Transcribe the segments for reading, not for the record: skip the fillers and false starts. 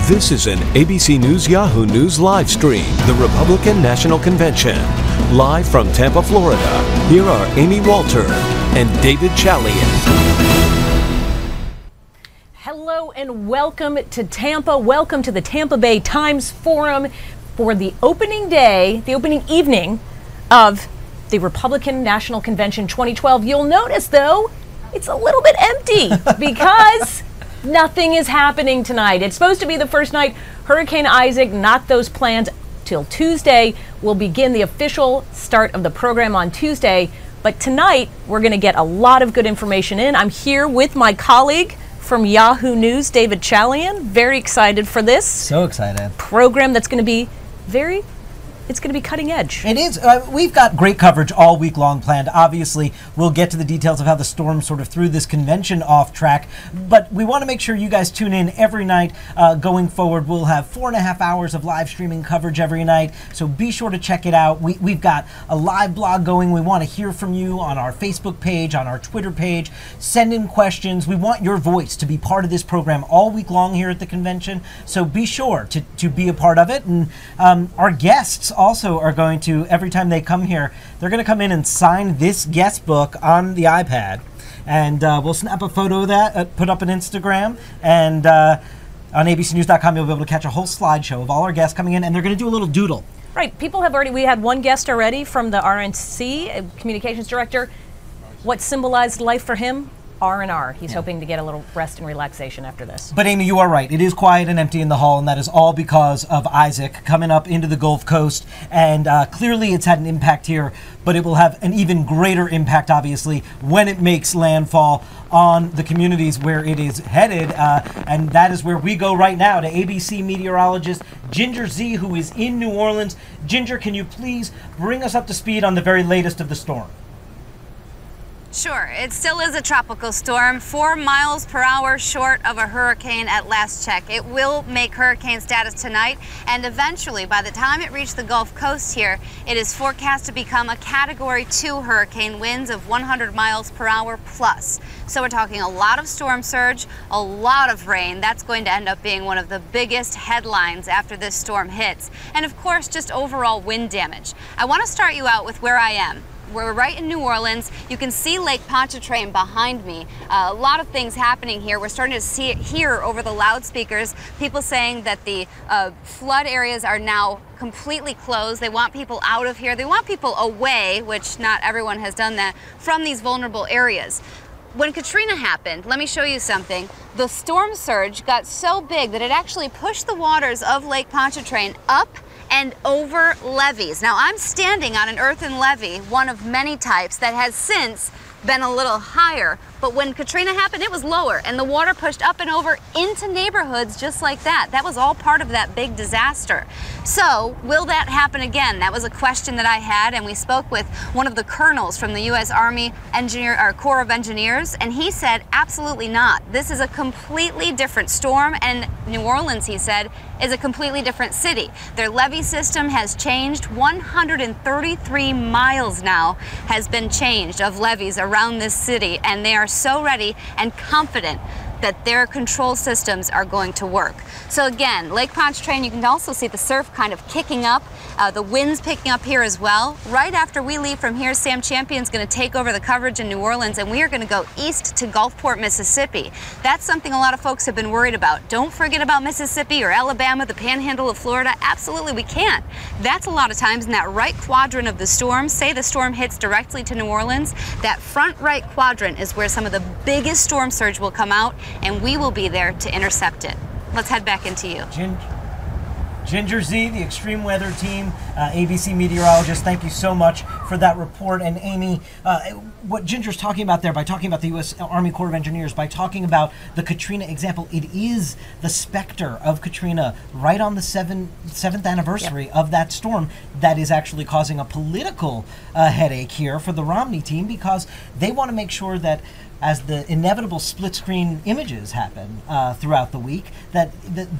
This is an ABC News Yahoo News live stream, the Republican National Convention. Live from Tampa, Florida, here are Amy Walter and David Chalian. Hello and welcome to Tampa. Welcome to the Tampa Bay Times Forum for the opening day, the opening evening of the Republican National Convention 2012. You'll notice, though, it's a little bit empty because nothing is happening tonight. It's supposed to be the first night. Hurricane Isaac knocked those plans till Tuesday. We'll begin the official start of the program on Tuesday. But tonight, we're going to get a lot of good information in. I'm here with my colleague from Yahoo News, David Chalian. Very excited for this. So excited. Program that's going to be it's going to be cutting edge. It is. We've got great coverage all week long planned. Obviously, we'll get to the details of how the storm sort of threw this convention off track. But we want to make sure you guys tune in every night going forward. We'll have 4.5 hours of live streaming coverage every night. So be sure to check it out. We've got a live blog going. We want to hear from you on our Facebook page, on our Twitter page. Send in questions. We want your voice to be part of this program all week long here at the convention. So be sure to be a part of it. And our guests also are going to, every time they come here, they're going to come in and sign this guest book on the iPad. And we'll snap a photo of that, put up on Instagram, and on abcnews.com you'll be able to catch a whole slideshow of all our guests coming in, and they're going to do a little doodle. Right. People have already, we had one guest already from the RNC, communications director. What symbolized life for him? R&R. He's hoping to get a little rest and relaxation after this. But Amy, you are right. It is quiet and empty in the hall, and that is all because of Isaac coming up into the Gulf Coast. And clearly it's had an impact here, but it will have an even greater impact, obviously, when it makes landfall on the communities where it is headed. And that is where we go right now to ABC meteorologist Ginger Z, who is in New Orleans. Ginger, can you please bring us up to speed on the very latest of the storm? Sure. It still is a tropical storm, 4 miles per hour short of a hurricane at last check. It will make hurricane status tonight, and eventually, by the time it reaches the Gulf Coast here, it is forecast to become a Category 2 hurricane, winds of 100 miles per hour plus. So we're talking a lot of storm surge, a lot of rain. That's going to end up being one of the biggest headlines after this storm hits. And of course, just overall wind damage. I want to start you out with where I am. We're right in New Orleans. You can see Lake Pontchartrain behind me. A lot of things happening here. We're starting to see it here over the loudspeakers. People saying that the flood areas are now completely closed. They want people out of here. They want people away, which not everyone has done that, from these vulnerable areas. When Katrina happened, let me show you something. The storm surge got so big that it actually pushed the waters of Lake Pontchartrain up and over levees. Now I'm standing on an earthen levee, one of many types that has since been a little higher, but when Katrina happened it was lower, and the water pushed up and over into neighborhoods just like that. That was all part of that big disaster. So will that happen again? That was a question that I had, and we spoke with one of the colonels from the U.S. Army Corps of Engineers, and he said absolutely not. This is a completely different storm, and New Orleans, he said, is a completely different city. Their levee system has changed. 133 miles now has been changed of levees around this city, and they are so ready and confident that their control systems are going to work. So again, Lake Pontchartrain, you can also see the surf kind of kicking up, the winds picking up here as well. Right after we leave from here, Sam Champion's going to take over the coverage in New Orleans, and we are going to go east to Gulfport, Mississippi. That's something a lot of folks have been worried about. Don't forget about Mississippi or Alabama, the panhandle of Florida. Absolutely, we can't. That's a lot of times in that right quadrant of the storm. Say the storm hits directly to New Orleans, that front right quadrant is where some of the biggest storm surge will come out, and we will be there to intercept it. Let's head back into you. Ginger Z, the extreme weather team, ABC meteorologist, thank you so much for that report. And Amy, what Ginger's talking about there, by talking about the U.S. Army Corps of Engineers, by talking about the Katrina example, it is the specter of Katrina right on the seventh anniversary of that storm that is actually causing a political headache here for the Romney team, because they want to make sure that as the inevitable split-screen images happen throughout the week, that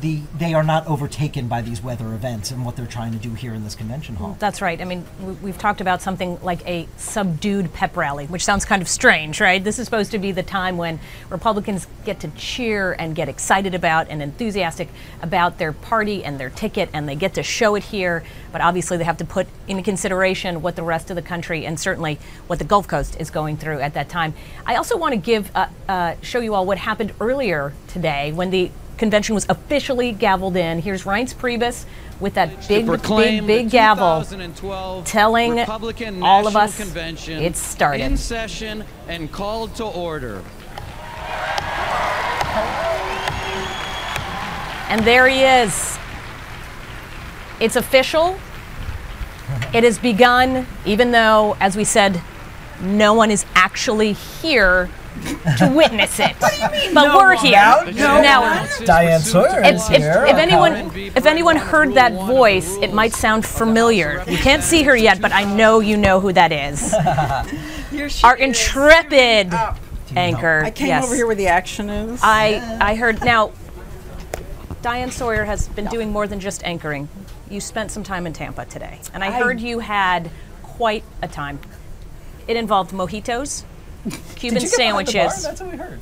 they are not overtaken by these weather events and what they're trying to do here in this convention hall. That's right. I mean, we've talked about something like a subdued pep rally, which sounds kind of strange, right? This is supposed to be the time when Republicans get to cheer and get excited about and enthusiastic about their party and their ticket, and they get to show it here. But obviously they have to put into consideration what the rest of the country and certainly what the Gulf Coast is going through at that time. I also want to show you all what happened earlier today when the convention was officially gavelled in. Here's Reince Priebus with that big gavel telling all of us it's started. In session and called to order. And there he is. It's official. It has begun, even though, as we said, no one is actually here to witness it. What do you mean? But we're here. Now, Diane Sawyer is here. If anyone heard that voice, it might sound familiar. You can't see her yet, but I know you know who that is. Our intrepid anchor. I came over here where the action is. I heard. Now, Diane Sawyer has been doing more than just anchoring. You spent some time in Tampa today, and I heard you had quite a time. It involved mojitos, Cuban sandwiches. That's what we heard.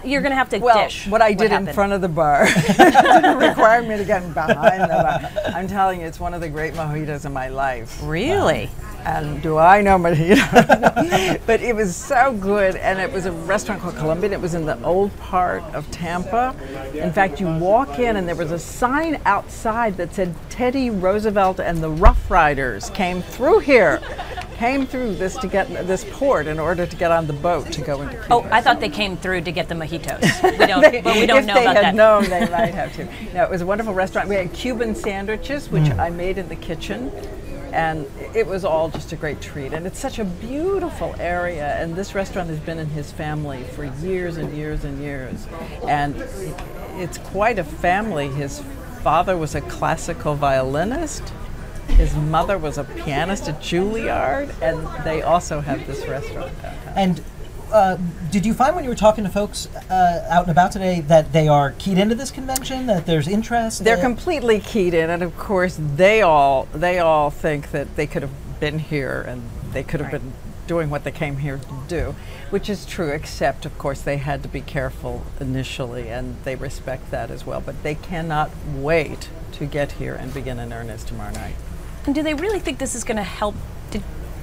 You're going to have to dish. What I did in front of the bar didn't require me to get behind the bar. I'm telling you, it's one of the great mojitos of my life. Really? And do I know mojito? But it was so good, and it was a restaurant called Colombian. It was in the old part of Tampa. In fact, you walk in, and there was a sign outside that said Teddy Roosevelt and the Rough Riders came through here. Came through this to get this port in order to get on the boat to go into Cuba. Oh, I thought they came through to get the mojitos. We don't know about that. If they had known, they might have to. No, it was a wonderful restaurant. We had Cuban sandwiches, which I made in the kitchen, and it was all just a great treat. And it's such a beautiful area, and this restaurant has been in his family for years and years and years. And it's quite a family. His father was a classical violinist. His mother was a pianist at Juilliard, and they also have this restaurant downtown. And did you find when you were talking to folks out and about today that they are keyed into this convention, that there's interest? They're completely keyed in, and of course they all think that they could have been here and they could have been doing what they came here to do, which is true, except of course they had to be careful initially, and they respect that as well. But they cannot wait to get here and begin in earnest tomorrow night. And do they really think this is going to help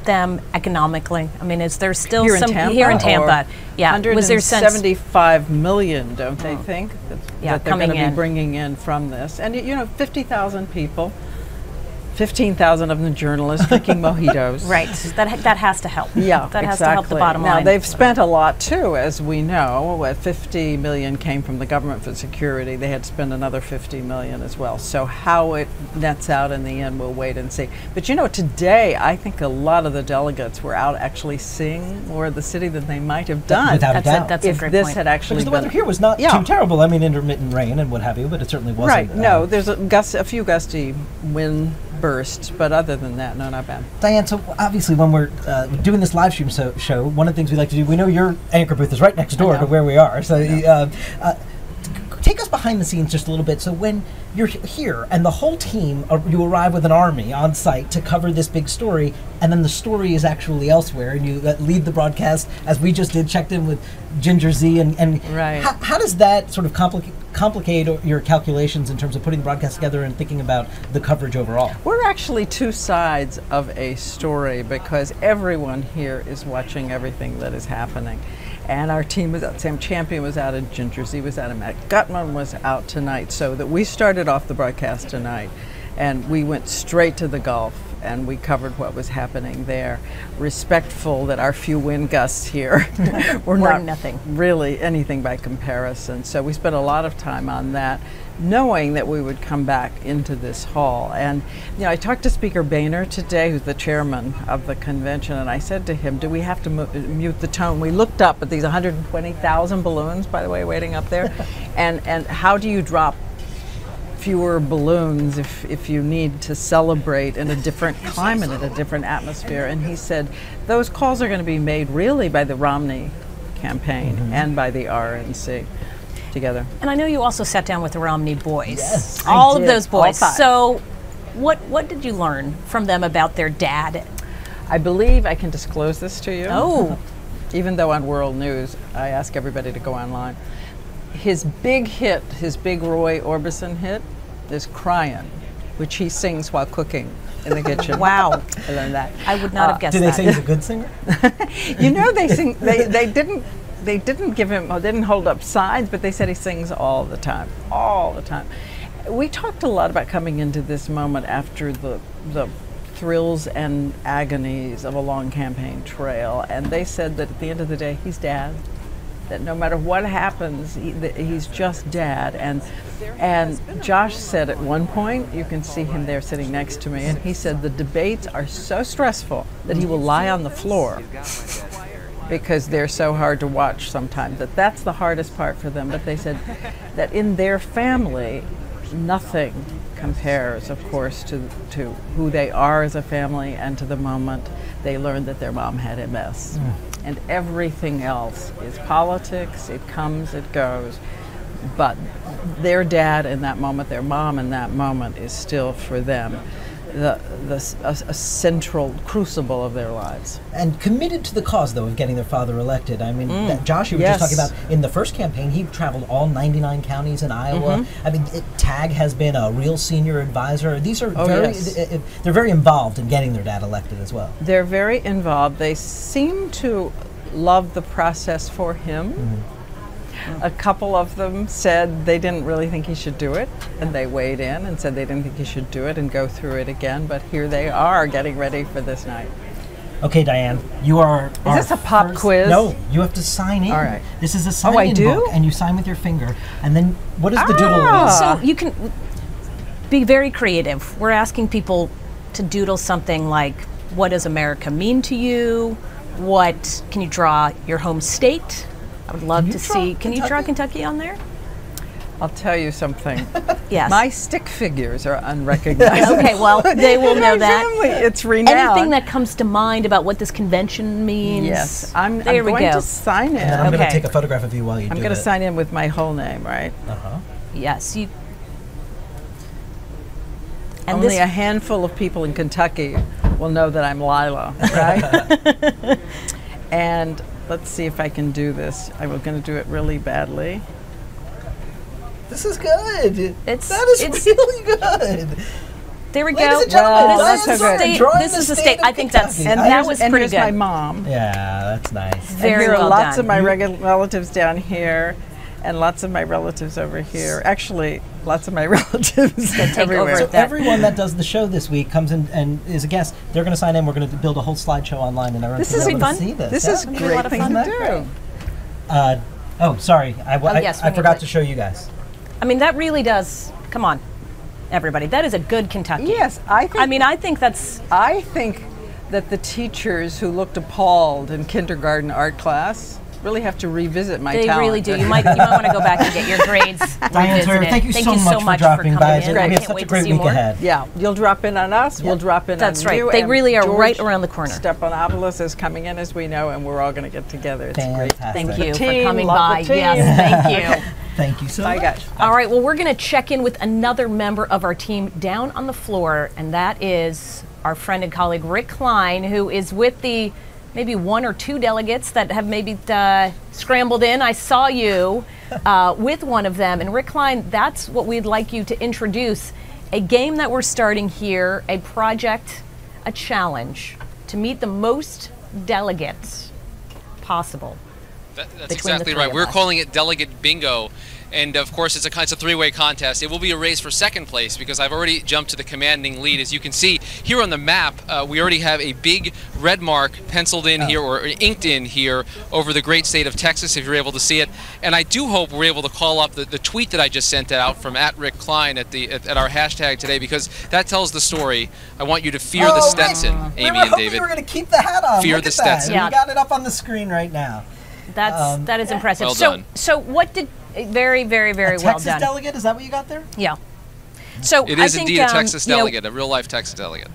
them economically? I mean, is there still here some in Tampa? Here in Tampa? Yeah. Was there 175 million, don't they think, that they're going to be bringing in from this? And you know, 50,000 people. 15,000 of them journalists drinking mojitos. Right, that has to help. Yeah, that has to help the bottom line. Now, they've spent a lot, too, as we know. 50 million came from the government for security. They had to spend another 50 million as well. So how it nets out in the end, we'll wait and see. But, you know, today, I think a lot of the delegates were out actually seeing more of the city than they might have done. Without a doubt. That's a great point. If this had actually because the weather here was not too terrible. I mean, intermittent rain and what have you, but it certainly wasn't. Right, no, there's a few gusty wind bursts, but other than that, no, not bad. Diane, so obviously when we're doing this live stream show, one of the things we like to do, we know your anchor booth is right next door to where we are, so take us behind the scenes just a little bit. So when you're here and the whole team, you arrive with an army on site to cover this big story, and then the story is actually elsewhere, and you lead the broadcast, as we just did, checked in with Ginger Z, and right. How does that sort of complicate your calculations in terms of putting the broadcast together and thinking about the coverage overall? We're actually two sides of a story because everyone here is watching everything that is happening. And our team was out. Sam Champion was out, and Ginger Z was out, and Matt Gutman was out tonight. So that we started off the broadcast tonight, and we went straight to the Gulf, and we covered what was happening there. Respectful that our few wind gusts here were not nothing. Really anything by comparison. So we spent a lot of time on that, knowing that we would come back into this hall. And you know, I talked to Speaker Boehner today, who's the chairman of the convention, and I said to him, do we have to mute the tone? We looked up at these 120,000 balloons, by the way, waiting up there, and how do you drop fewer balloons if you need to celebrate in a different climate, in a different atmosphere? And he said, those calls are going to be made really by the Romney campaign and by the RNC together. And I know you also sat down with the Romney boys. Yes, all I of did. those boys. All 5. So what did you learn from them about their dad? I believe I can disclose this to you. Oh. Even though on World News, I ask everybody to go online. His big hit, his big Roy Orbison hit, is Crying, which he sings while cooking in the kitchen. Wow. I learned that. I would not have guessed Do they that. say he's a good singer? You know, they sing. They didn't give him. They didn't hold up signs, but they said he sings all the time. All the time. We talked a lot about coming into this moment after the thrills and agonies of a long campaign trail, and they said that at the end of the day, he's dad. That no matter what happens, he's just dad. And Josh said at one point, you can see him there sitting next to me, and he said the debates are so stressful that he will lie on the floor because they're so hard to watch sometimes. That's the hardest part for them. But they said that in their family, nothing compares, of course, to who they are as a family and to the moment they learned that their mom had MS. And everything else is politics. It comes, it goes. But their dad in that moment, their mom in that moment is still for them a central crucible of their lives. And committed to the cause, though, of getting their father elected. I mean, Josh, you were just talking about, in the first campaign, he traveled all 99 counties in Iowa. I mean, TAG has been a real senior advisor. These are they're very involved in getting their dad elected as well. They're very involved. They seem to love the process for him. A couple of them said they didn't really think he should do it, and they weighed in and said they didn't think he should do it and go through it again, but here they are getting ready for this night. Okay, Diane, you are Is this a pop quiz? No, you have to sign in. All right. This is a sign-in book, and you sign with your finger, and then what does the doodle read? So you can be very creative. We're asking people to doodle something like, what does America mean to you? What, can you draw your home state? I would love to see. Can you draw Kentucky on there? I'll tell you something. Yes. My stick figures are unrecognizable. Okay, well, they will know that. Family, it's renowned. Anything that comes to mind about what this convention means? Yes, I'm there we going go. to sign in. And then I'm going to Okay. take a photograph of you while you do it. I'm going to sign in with my whole name, right? Yes, you. And Only this, a handful of people in Kentucky will know that I'm Lila, right? And let's see if I can do this. I'm going to do it really badly. This is good. It's- that is it's- really good. there we Ladies go. and gentlemen, that's this is so a good. state. Drawing This the is a state state. of I think that's Kentucky. that was pretty here's good. my mom. Yeah, that's nice. Very and here well are lots done. of my relatives down here, and lots of my relatives over here. Actually, lots of my relatives everywhere. So that. everyone that does the show this week comes in and is a guest. They're going to sign in. We're going to build a whole slideshow online, and everyone This can is be able fun. to see this. This Yeah, is it'll a be a great lot of thing fun. to Isn't do. that oh, sorry. yes, I we forgot need to show you guys. I mean, that really does. Come on, everybody. That is a good Kentucky. Yes, I think that's. I think that the teachers who looked appalled in kindergarten art class really have to revisit my They talent. really do. You might want to go back and get your grades Diane Turner, revisited. thank you so much for dropping by. coming in. We I have can't such wait a to great see week more. ahead. Yeah, you'll drop in on us. We'll drop in That's on right. you. They and really are George right around the corner. Stephanopoulos is coming in, as we know, and we're all going to get together. It's great. Fantastic. Thank you for Team, coming love by. the team. Yes, thank you. Thank you so Bye, much. guys. All right, well, we're going to check in with another member of our team down on the floor, and that is our friend and colleague Rick Klein, who is with the maybe one or two delegates that have maybe scrambled in. I saw you with one of them. And Rick Klein, that's what we'd like you to introduce, a game that we're starting here, a project, a challenge to meet the most delegates possible. That's between the exactly three right. of We're us. calling it Delegate Bingo. And of course, it's a three-way contest. It will be a race for second place because I've already jumped to the commanding lead. As you can see here on the map, we already have a big red mark penciled in here or inked in here over the great state of Texas, if you're able to see it. And I do hope we're able to call up the tweet that I just sent out from @RickKlein at our hashtag today, because that tells the story. I want you to fear the Stetson, Amy and David. You were going to keep the hat on. Fear Look the at that. Stetson. Yeah. We got it up on the screen right now. That is impressive. Well done. So what did very, very, very well Texas done. delegate, is that what you got there? Yeah. So It I is think, indeed a Texas you know, delegate, a real-life Texas delegate.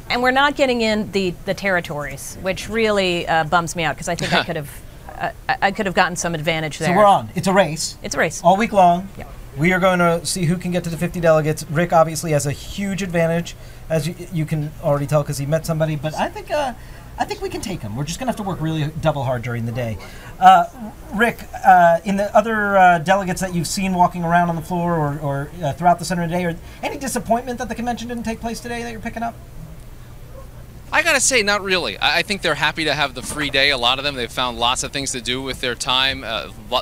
and we're not getting in the territories, which really bums me out because I think I could have I could have gotten some advantage there. So we're on. It's a race. It's a race. All week long. Yep. We are going to see who can get to the 50 delegates. Rick obviously has a huge advantage, as you can already tell because he met somebody. But I think we can take him. We're just going to have to work really double hard during the day. Rick, in the other delegates that you've seen walking around on the floor or throughout the center of the day, or any disappointment that the convention didn't take place today that you're picking up? I gotta say, not really. I think they're happy to have the free day. A lot of them, they've found lots of things to do with their time,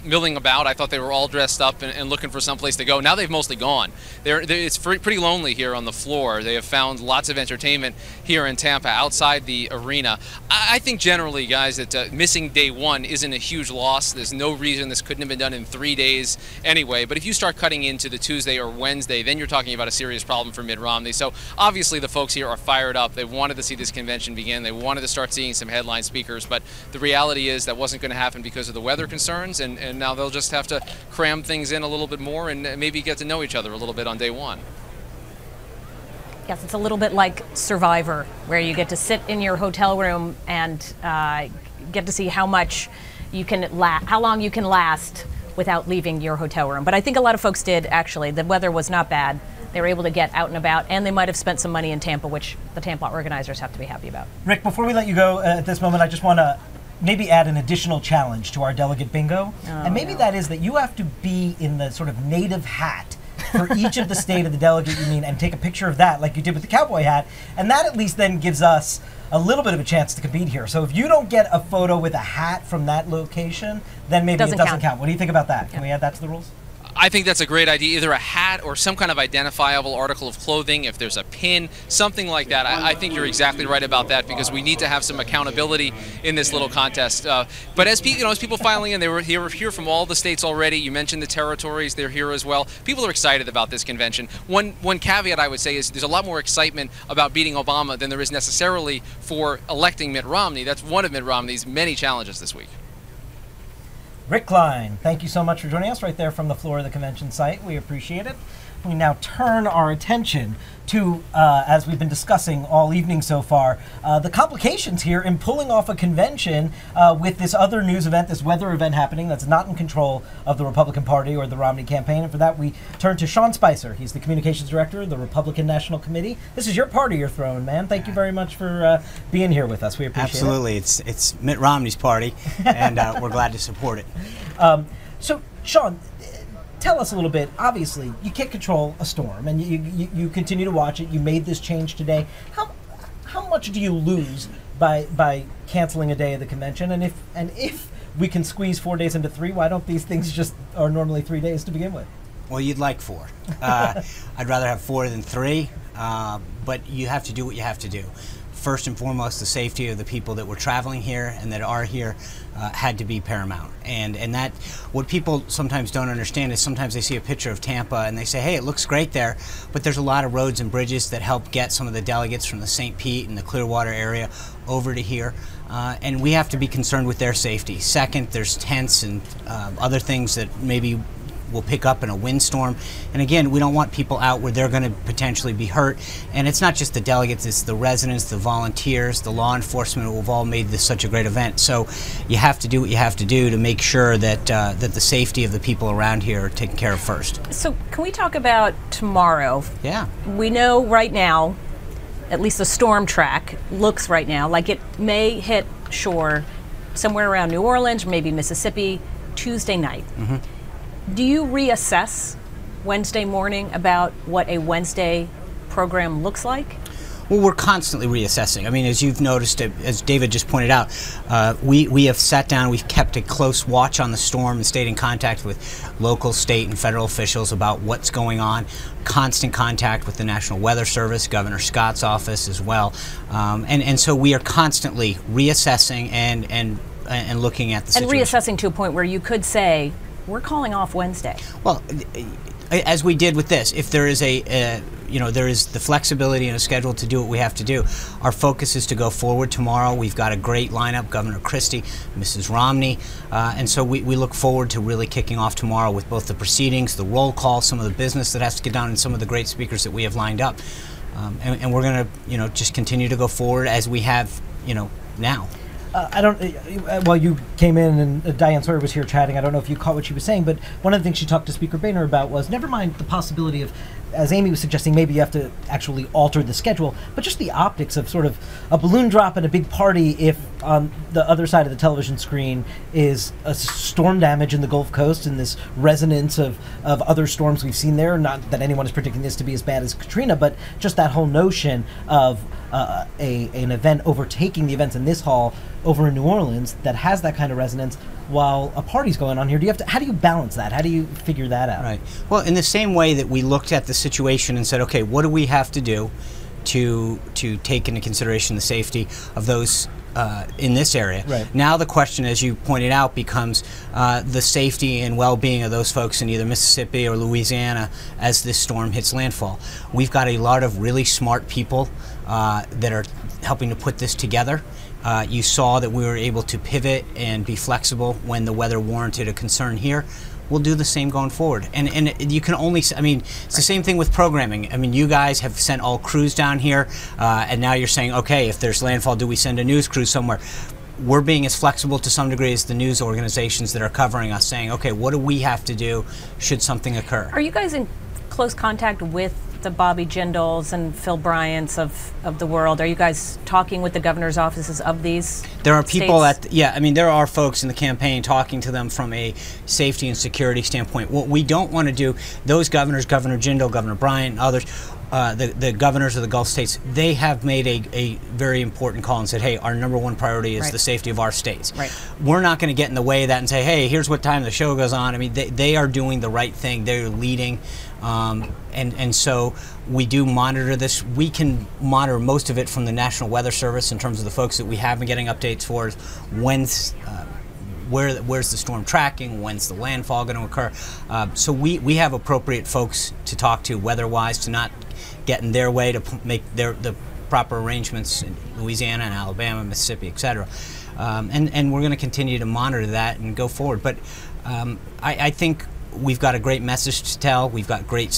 milling about. I thought they were all dressed up and looking for someplace to go. Now they've mostly gone. It's pretty lonely here on the floor. They have found lots of entertainment here in Tampa outside the arena. I think generally, guys, that missing day one isn't a huge loss. There's no reason this couldn't have been done in 3 days anyway. But if you start cutting into the Tuesday or Wednesday, then you're talking about a serious problem for Mitt Romney. So obviously the folks here are fired up. They wanted to see this convention begin. They wanted to start seeing some headline speakers, but the reality is that wasn't going to happen because of the weather concerns, and now they'll just have to cram things in a little bit more and maybe get to know each other a little bit on day one. Yes, it's a little bit like Survivor, where you get to sit in your hotel room and get to see how much you can how long you can last without leaving your hotel room. But I think a lot of folks did, actually. The weather was not bad. They were able to get out and about, and they might have spent some money in Tampa, which the Tampa organizers have to be happy about. Rick, before we let you go at this moment, I just want to maybe add an additional challenge to our delegate bingo. And maybe that is that you have to be in the sort of native hat for each of the state of the delegate you mean, and take a picture of that like you did with the cowboy hat. And that at least then gives us a little bit of a chance to compete here. So if you don't get a photo with a hat from that location, then maybe it doesn't count. What do you think about that? Can we add that to the rules? I think that's a great idea, either a hat or some kind of identifiable article of clothing, if there's a pin, something like that. I think you're exactly right about that, because we need to have some accountability in this little contest. But as people filing in, they were here from all the states already. You mentioned the territories, they're here as well. People are excited about this convention. One caveat I would say is there's a lot more excitement about beating Obama than there is necessarily for electing Mitt Romney. That's one of Mitt Romney's many challenges this week. Rick Klein, thank you so much for joining us right there from the floor of the convention site. We appreciate it. We now turn our attention to, as we've been discussing all evening so far, the complications here in pulling off a convention with this other news event, this weather event happening that's not in control of the Republican Party or the Romney campaign. And for that, we turn to Sean Spicer. He's the communications director of the Republican National Committee. This is your party you're throwing, man. Thank you very much for being here with us. We appreciate it. Absolutely. It's Mitt Romney's party, and we're glad to support it. So, Sean, tell us a little bit. Obviously, you can't control a storm, and you continue to watch it. You made this change today. How much do you lose by canceling a day of the convention? And if we can squeeze 4 days into 3, why don't these things just are normally 3 days to begin with? Well, you'd like 4. I'd rather have 4 than 3, but you have to do what you have to do. First and foremost, the safety of the people that were traveling here and that are here had to be paramount. And that, what people sometimes don't understand is sometimes they see a picture of Tampa and they say, hey, it looks great there, but there's a lot of roads and bridges that help get some of the delegates from the St. Pete and the Clearwater area over to here. And we have to be concerned with their safety. Second, there's tents and other things that maybe will pick up in a windstorm. And again, we don't want people out where they're going to potentially be hurt. And it's not just the delegates, it's the residents, the volunteers, the law enforcement who have all made this such a great event. So you have to do what you have to do to make sure that that the safety of the people around here are taken care of first. So can we talk about tomorrow? Yeah. We know right now, at least the storm track looks right now like it may hit shore somewhere around New Orleans, maybe Mississippi, Tuesday night. Mm-hmm. Do you reassess Wednesday morning about what a Wednesday program looks like? Well, we're constantly reassessing. I mean, as you've noticed, as David just pointed out, we have sat down, we've kept a close watch on the storm and stayed in contact with local, state, and federal officials about what's going on. Constant contact with the National Weather Service, Governor Scott's office as well. And so we are constantly reassessing and looking at the situation. And reassessing to a point where you could say, we're calling off Wednesday. Well, as we did with this, if there is there is the flexibility in a schedule to do what we have to do. Our focus is to go forward tomorrow. We've got a great lineup, Governor Christie, Mrs. Romney, and so we look forward to really kicking off tomorrow with both the proceedings, the roll call, some of the business that has to get done, and some of the great speakers that we have lined up. And we're going to, just continue to go forward as we have, now. I don't. Well, you came in and Diane Sawyer was here chatting. I don't know if you caught what she was saying, but one of the things she talked to Speaker Boehner about was never mind the possibility of, as Amy was suggesting, maybe you have to actually alter the schedule, but just the optics of sort of a balloon drop and a big party if on the other side of the television screen is a storm damage in the Gulf Coast and this resonance of other storms we've seen there. Not that anyone is predicting this to be as bad as Katrina, but just that whole notion of an event overtaking the events in this hall over in New Orleans that has that kind of resonance while a party's going on here. How do you balance that? How do you figure that out? Right. Well, in the same way that we looked at the situation and said, okay, what do we have to do to take into consideration the safety of those in this area? Right. Now the question, as you pointed out, becomes the safety and well-being of those folks in either Mississippi or Louisiana as this storm hits landfall. We've got a lot of really smart people that are helping to put this together. You saw that we were able to pivot and be flexible when the weather warranted a concern here. We'll do the same going forward. And you can only, I mean, it's the same thing with programming. I mean, you guys have sent all crews down here, and now you're saying, okay, if there's landfall, do we send a news crew somewhere? We're being as flexible to some degree as the news organizations that are covering us, saying, okay, what do we have to do should something occur? Are you guys in close contact with the Bobby Jindals and Phil Bryants of the world? Are you guys talking with the governor's offices of these There are people states? I mean, there are folks in the campaign talking to them from a safety and security standpoint. What we don't want to do, those governors, Governor Jindal, Governor Bryant, and others, the governors of the Gulf states, they have made a very important call and said, hey, our number one priority is Right. the safety of our states. Right. We're not going to get in the way of that and say, hey, here's what time the show goes on. I mean, they are doing the right thing. They're leading. And so we do monitor this. We can monitor most of it from the National Weather Service in terms of the folks that we have been getting updates for, when's where's the storm tracking, when's the landfall going to occur. So we have appropriate folks to talk to weather-wise to not get in their way, to make the proper arrangements in Louisiana and Alabama, Mississippi, et cetera. And we're going to continue to monitor that and go forward. But I think we've got a great message to tell. We've got great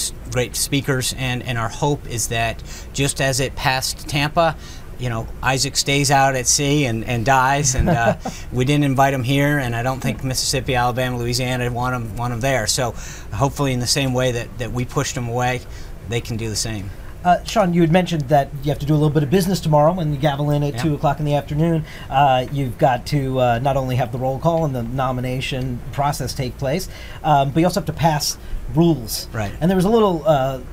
speakers, and our hope is that just as it passed Tampa, you know, Isaac stays out at sea and dies, and we didn't invite him here, and I don't think Mississippi, Alabama, Louisiana want him there. So hopefully in the same way that we pushed him away, they can do the same. Sean, you had mentioned that you have to do a little bit of business tomorrow when you gavel in at 2 o'clock in the afternoon. You've got to not only have the roll call and the nomination process take place, but you also have to pass rules. Right. And there was a little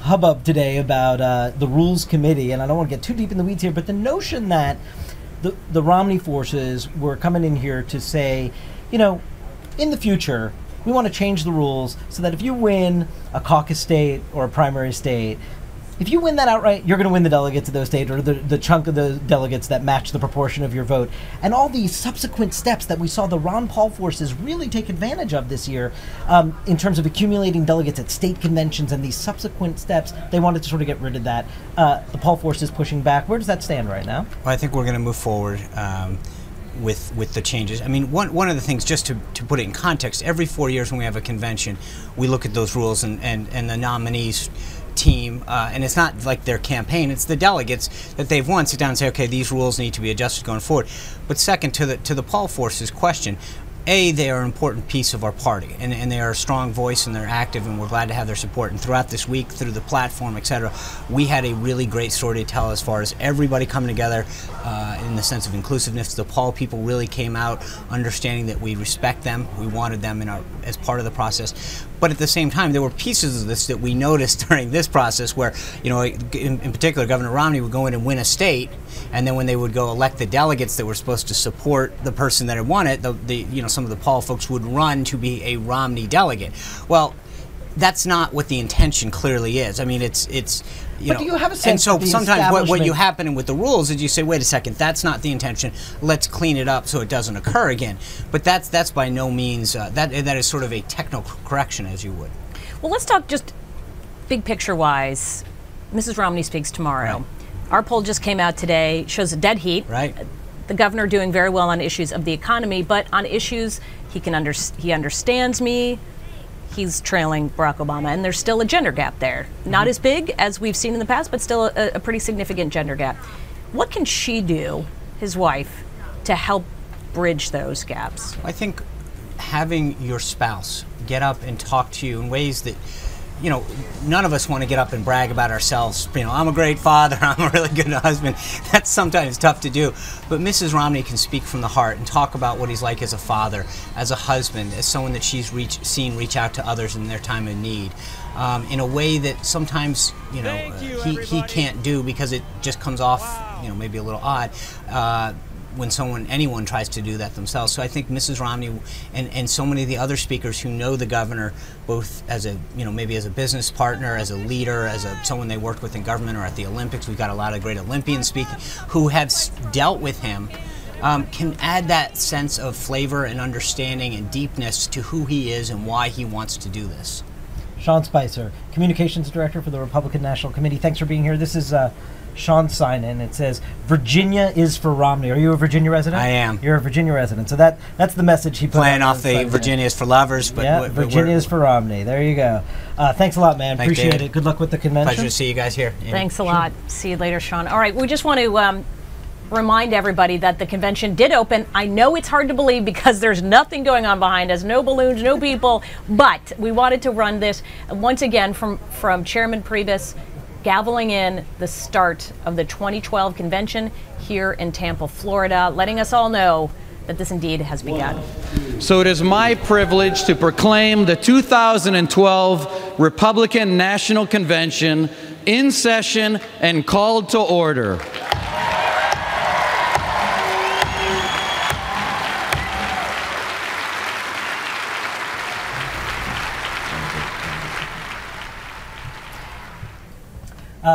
hubbub today about the Rules Committee, and I don't want to get too deep in the weeds here, but the notion that the Romney forces were coming in here to say, you know, in the future, we want to change the rules so that if you win a caucus state or a primary state, if you win that outright, you're going to win the delegates of those states, or the chunk of the delegates that match the proportion of your vote. And all these subsequent steps that we saw the Ron Paul forces really take advantage of this year in terms of accumulating delegates at state conventions and these subsequent steps, they wanted to sort of get rid of that. The Paul force is pushing back. Where does that stand right now? Well, I think we're going to move forward with the changes. I mean, one of the things, just to put it in context, every 4 years when we have a convention, we look at those rules and the nominees team, and it's not like their campaign, it's the delegates that they've won, sit down and say, okay, these rules need to be adjusted going forward. But second, to the Paul forces question, they are an important piece of our party, and they are a strong voice, and they're active, and we're glad to have their support. And throughout this week, through the platform, et cetera, we had a really great story to tell as far as everybody coming together in the sense of inclusiveness. The Paul people really came out understanding that we respect them, we wanted them as part of the process. But at the same time, there were pieces of this that we noticed during this process where, you know, in particular, Governor Romney would go in and win a state, and then when they would go elect the delegates that were supposed to support the person that had won it, some of the Paul folks would run to be a Romney delegate. Well, that's not what the intention clearly is. I mean, it's you know. Do you have a sense? And so that the sometimes what you happen with the rules is you say, wait a second, that's not the intention. Let's clean it up so it doesn't occur again. But that's by no means that is sort of a technical correction, as you would. Well, let's talk just big picture wise. Mrs. Romney speaks tomorrow. Right. Our poll just came out today, shows a dead heat. Right. The governor doing very well on issues of the economy, but on issues he understands me. He's trailing Barack Obama, and there's still a gender gap there. Not as big as we've seen in the past, but still a pretty significant gender gap. What can she do, his wife, to help bridge those gaps? I think having your spouse get up and talk to you in ways that, you know, none of us want to get up and brag about ourselves. You know, I'm a great father, I'm a really good husband. That's sometimes tough to do. But Mrs. Romney can speak from the heart and talk about what he's like as a father, as a husband, as someone that she's seen reach out to others in their time of need, in a way that sometimes, you know, he can't do because it just comes off, you know, maybe a little odd. When anyone tries to do that themselves. So I think Mrs. Romney and so many of the other speakers who know the governor, both as a, you know, maybe as a business partner, as a leader, as someone they worked with in government or at the Olympics, we've got a lot of great Olympians speaking, who have dealt with him, can add that sense of flavor and understanding and deepness to who he is and why he wants to do this. Sean Spicer, Communications Director for the Republican National Committee. Thanks for being here. This is Sean sign in. It says, Virginia is for Romney. Are you a Virginia resident? I am. You're a Virginia resident. So that's the message he put Playing off the Virginia is for lovers. But yeah, Virginia is for Romney. There you go. Thanks a lot, man. Thanks, appreciate David. it. Good luck with the convention. Pleasure to see you guys here. Amy. Thanks a lot. See you later, Sean. All right, we just want to remind everybody that the convention did open. I know it's hard to believe because there's nothing going on behind us, no balloons, no people, but we wanted to run this once again from Chairman Priebus, gaveling in the start of the 2012 convention here in Tampa, Florida, letting us all know that this indeed has begun. So it is my privilege to proclaim the 2012 Republican National Convention in session and called to order.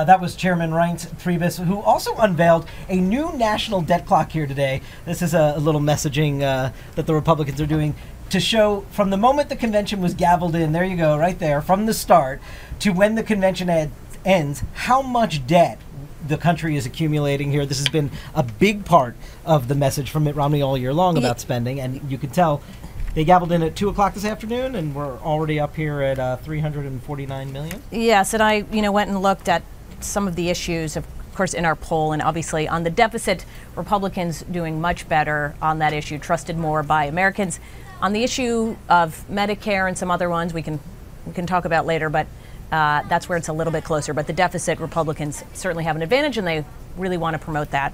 That was Chairman Reince Priebus, who also unveiled a new national debt clock here today. This is a little messaging that the Republicans are doing to show from the moment the convention was gavelled in, there you go, right there, from the start, to when the convention ends, how much debt the country is accumulating here. This has been a big part of the message from Mitt Romney all year long about spending, and you can tell they gavelled in at 2 o'clock this afternoon, and we're already up here at $349 million. Yes, and I went and looked at some of the issues, of course, in our poll, and obviously on the deficit, Republicans doing much better on that issue, trusted more by Americans. On the issue of Medicare and some other ones we can talk about later, but that's where it's a little bit closer. But the deficit, Republicans certainly have an advantage, and they really want to promote that.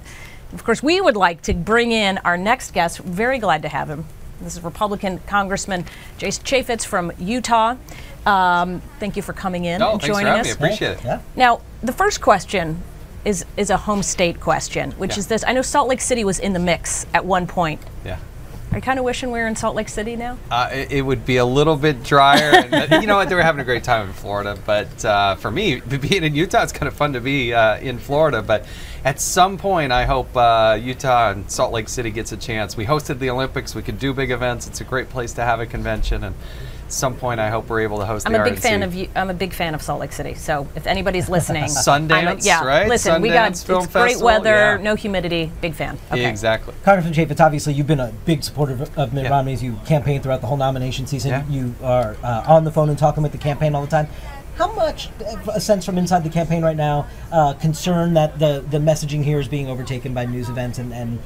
Of course, we would like to bring in our next guest. Very glad to have him. This is Republican Congressman Chaffetz from Utah. Thank you for coming in and joining us. Thanks for having me. Appreciate it. Yeah. Now, the first question is a home state question, which is this. I know Salt Lake City was in the mix at one point. Yeah. Are you kind of wishing we were in Salt Lake City now? It would be a little bit drier. And, you know what? They were having a great time in Florida. But for me, being in Utah, it's kind of fun to be in Florida. But at some point, I hope Utah and Salt Lake City gets a chance. We hosted the Olympics. We could do big events. It's a great place to have a convention. And at some point, I hope we're able to host the RNC. I'm a big fan of Salt Lake City. So if anybody's listening, Sundance, right? Listen, Sundance Film it's great Festival, weather, no humidity. Big fan. Okay. Yeah, exactly. Congressman Chaffetz, obviously you've been a big supporter of Mitt Romney as you campaign throughout the whole nomination season. Yeah. You are on the phone and talking with the campaign all the time. How much, a sense from inside the campaign right now, concern that the messaging here is being overtaken by news events, and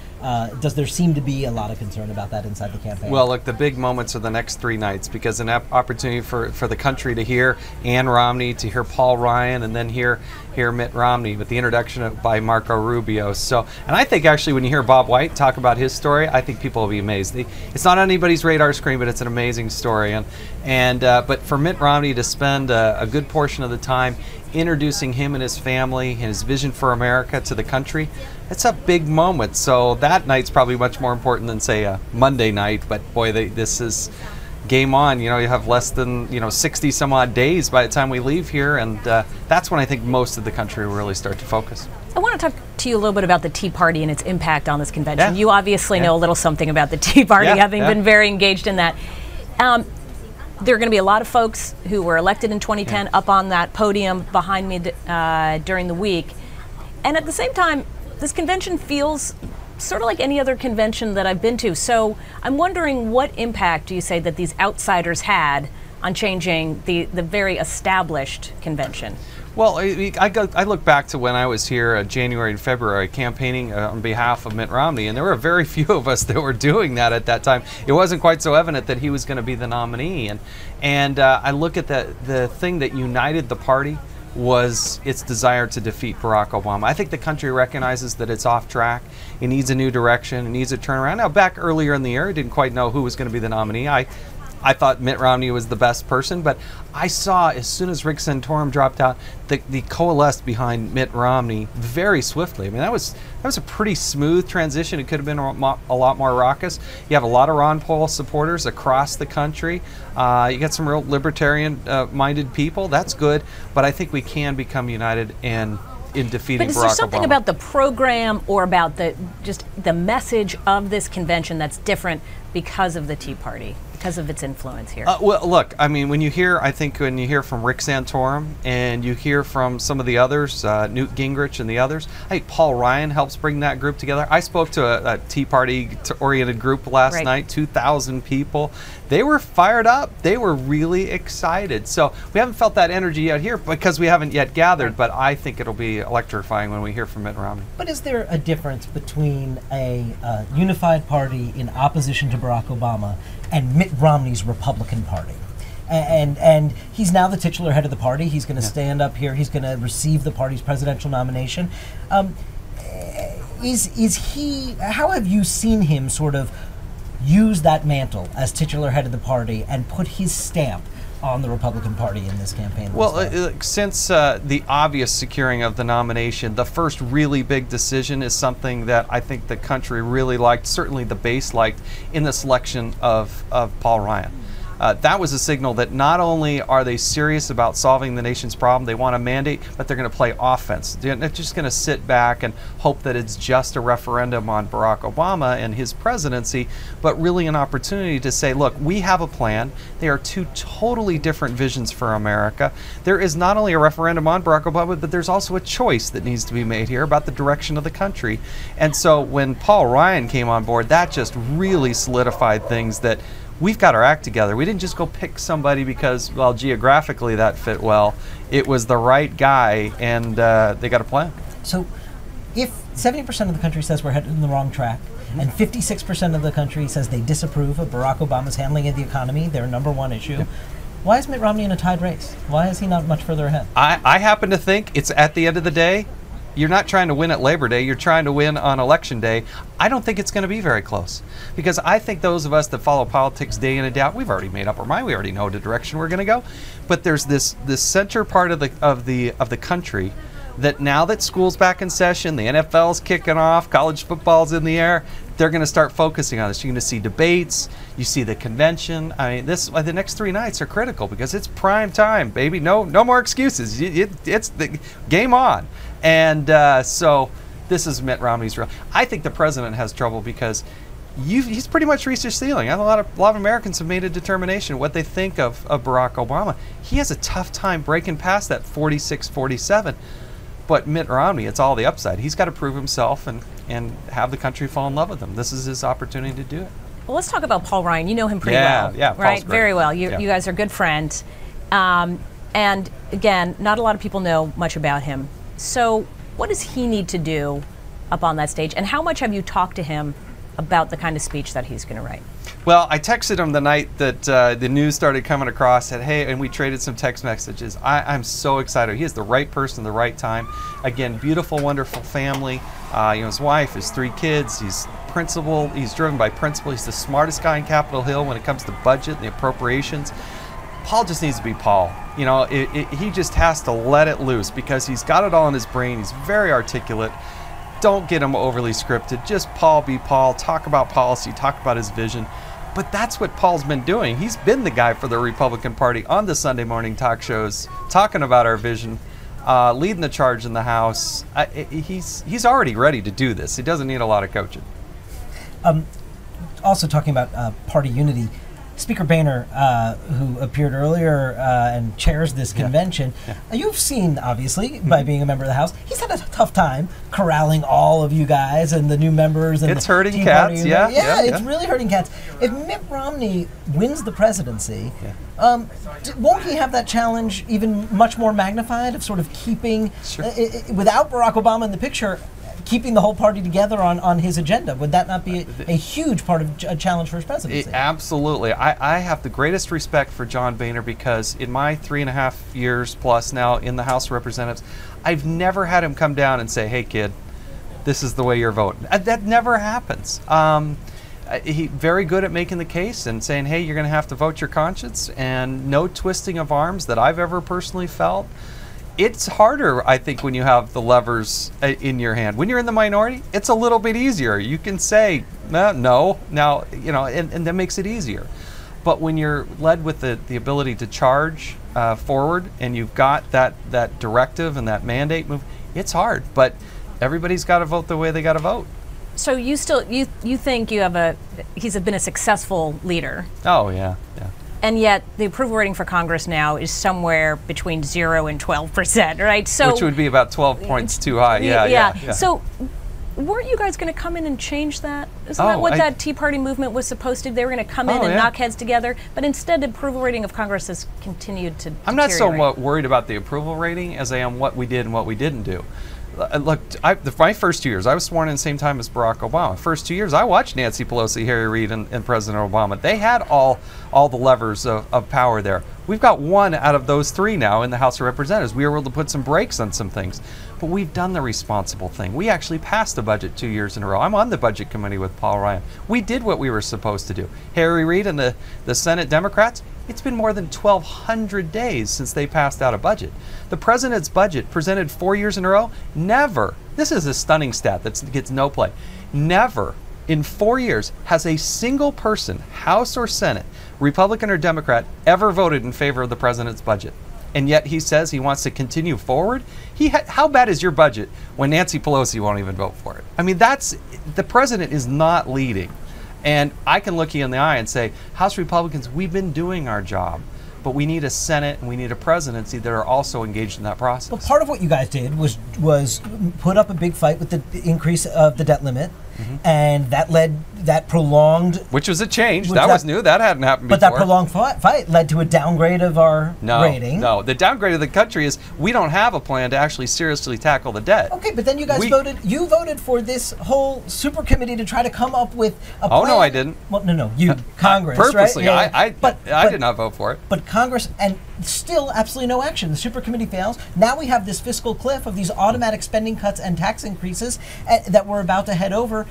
does there seem to be a lot of concern about that inside the campaign? Well, look, the big moments are the next 3 nights, because an opportunity for the country to hear Ann Romney, to hear Paul Ryan, and then hear Mitt Romney with the introduction by Marco Rubio. So, and I think actually when you hear Bob White talk about his story, I think people will be amazed. It's not on anybody's radar screen, but it's an amazing story. But for Mitt Romney to spend a good portion of the time introducing him and his family and his vision for America to the country, it's a big moment. So that night's probably much more important than, say, a Monday night. But boy, this is game on. You have less than 60 some odd days by the time we leave here, and that's when I think most of the country will really start to focus. I want to talk to you a little bit about the Tea Party and its impact on this convention. Yeah. You obviously know a little something about the Tea Party, having been very engaged in that. There are going to be a lot of folks who were elected in 2010 up on that podium behind me during the week. And at the same time, this convention feels sort of like any other convention that I've been to. So I'm wondering, what impact do you say that these outsiders had on changing the very established convention? Well, I look back to when I was here January and February campaigning on behalf of Mitt Romney, and there were very few of us that were doing that at that time. It wasn't quite so evident that he was going to be the nominee. And I look at the thing that united the party was its desire to defeat Barack Obama. I think the country recognizes that it's off track. It needs a new direction. It needs a turnaround. Now, back earlier in the year, I didn't quite know who was going to be the nominee. I thought Mitt Romney was the best person, but I saw as soon as Rick Santorum dropped out, the coalesced behind Mitt Romney very swiftly. I mean, that was a pretty smooth transition. It could have been a lot more raucous. You have a lot of Ron Paul supporters across the country. You got some real libertarian-minded people. That's good, but I think we can become united in defeating Barack Obama. But is there something about the program or about the message of this convention that's different because of the Tea Party, because of its influence here? Well, look, I mean, when you hear from Rick Santorum and you hear from some of the others, Newt Gingrich and the others, I think Paul Ryan helps bring that group together. I spoke to a Tea Party-oriented group last night, 2,000 people. They were fired up. They were really excited. So we haven't felt that energy yet here because we haven't yet gathered, but I think it'll be electrifying when we hear from Mitt Romney. But is there a difference between a unified party in opposition to Barack Obama and Mitt Romney's Republican Party? And he's now the titular head of the party. He's going to stand up here. He's going to receive the party's presidential nomination. Is he? How have you seen him sort of use that mantle as titular head of the party and put his stamp on the Republican Party in this campaign? Well, since the obvious securing of the nomination, the first really big decision is something that I think the country really liked, certainly the base liked, in the selection of Paul Ryan. That was a signal that not only are they serious about solving the nation's problem, they want a mandate, but they're going to play offense. They're not just going to sit back and hope that it's just a referendum on Barack Obama and his presidency, but really an opportunity to say, look, we have a plan. They are two totally different visions for America. There is not only a referendum on Barack Obama, but there's also a choice that needs to be made here about the direction of the country. And so when Paul Ryan came on board, that just really solidified things that we've got our act together. We didn't just go pick somebody because, well, geographically that fit well. It was the right guy, and they got a plan. So if 70% of the country says we're headed in the wrong track, and 56% of the country says they disapprove of Barack Obama's handling of the economy, their number one issue, why is Mitt Romney in a tied race? Why is he not much further ahead? I happen to think it's at the end of the day, you're not trying to win at Labor Day, you're trying to win on Election Day. I don't think it's going to be very close, because I think those of us that follow politics day in and day out, we've already made up our mind. We already know the direction we're going to go. But there's this center part of the country that now that school's back in session, the NFL's kicking off, college football's in the air, they're going to start focusing on this. You're going to see debates, you see the convention. I mean, the next 3 nights are critical because it's prime time, baby. No more excuses. It's the game on. And so this is Mitt Romney's real. I think the president has trouble because he's pretty much reached his ceiling. A lot of Americans have made a determination what they think of Barack Obama. He has a tough time breaking past that 46, 47. But Mitt Romney, it's all the upside. He's got to prove himself and have the country fall in love with him. This is his opportunity to do it. Well, let's talk about Paul Ryan. You know him pretty well. Yeah, right? Paul's great. Very well. You guys are good friends. And again, not a lot of people know much about him. So what does he need to do up on that stage? And how much have you talked to him about the kind of speech that he's going to write? Well, I texted him the night that the news started coming across, said, hey, and we traded some text messages. I'm so excited. He is the right person at the right time. Again, beautiful, wonderful family. His wife, his 3 kids. He's principal. He's driven by principle. He's the smartest guy in Capitol Hill when it comes to budget and the appropriations. Paul just needs to be Paul. He just has to let it loose because he's got it all in his brain. He's very articulate. Don't get him overly scripted. Just Paul be Paul. Talk about policy. Talk about his vision. But that's what Paul's been doing. He's been the guy for the Republican Party on the Sunday morning talk shows, talking about our vision, leading the charge in the House. He's already ready to do this. He doesn't need a lot of coaching. Also talking about party unity, Speaker Boehner, who appeared earlier and chairs this convention, you've seen, obviously, by being a member of the House, he's had a tough time corrling all of you guys and the new members. And it's hurting cats, it's really hurting cats. If Mitt Romney wins the presidency, won't he have that challenge even much more magnified of sort of keeping, without Barack Obama in the picture, keeping the whole party together on his agenda? Would that not be a huge part of a challenge for his presidency? Absolutely. I have the greatest respect for John Boehner because in my 3.5 years plus now in the House of Representatives, I've never had him come down and say, hey kid, this is the way you're voting. That never happens. He's very good at making the case and saying, hey, you're going to have to vote your conscience, and no twisting of arms that I've ever personally felt. It's harder, I think, when you have the levers in your hand. When you're in the minority, it's a little bit easier. You can say, no, now, you know, and that makes it easier. But when you're led with the ability to charge forward and you've got that directive and that mandate move, it's hard. But everybody's got to vote the way they got to vote. So you think he's been a successful leader? Oh, yeah. And yet the approval rating for Congress now is somewhere between 0 and 12%, right? So which would be about 12 points too high. Yeah. So weren't you guys going to come in and change that? Isn't that what that Tea Party movement was supposed to do? They were going to come in and knock heads together, but instead the approval rating of Congress has continued to I'm not so worried about the approval rating as I am what we did and what we didn't do. Look, my first 2 years, I was sworn in the same time as Barack Obama. First 2 years, I watched Nancy Pelosi, Harry Reid, and President Obama. They had all the levers of power there. We've got one out of those three now in the House of Representatives. We were able to put some brakes on some things. But we've done the responsible thing. We actually passed the budget 2 years in a row. I'm on the Budget Committee with Paul Ryan. We did what we were supposed to do. Harry Reid and the Senate Democrats, it's been more than 1,200 days since they passed out a budget. The president's budget presented 4 years in a row, never, this is a stunning stat that gets no play, never in 4 years has a single person, House or Senate, Republican or Democrat, ever voted in favor of the president's budget. And yet he says he wants to continue forward. How bad is your budget when Nancy Pelosi won't even vote for it? I mean, the president is not leading. And I can look you in the eye and say, House Republicans, we've been doing our job, but we need a Senate and we need a presidency that are also engaged in that process. Well, part of what you guys did was put up a big fight with the increase of the debt limit, and that prolonged... Which was a change. That was new. That hadn't happened before. But that prolonged fight led to a downgrade of our rating. No, the downgrade of the country is we don't have a plan to actually seriously tackle the debt. Okay, but then you guys voted for this whole super committee to try to come up with a plan. Oh, no, I didn't. Well, no, you, Congress, purposely, right? I did not vote for it. But Congress, and still absolutely no action. The super committee fails. Now we have this fiscal cliff of these automatic spending cuts and tax increases that we're about to head over.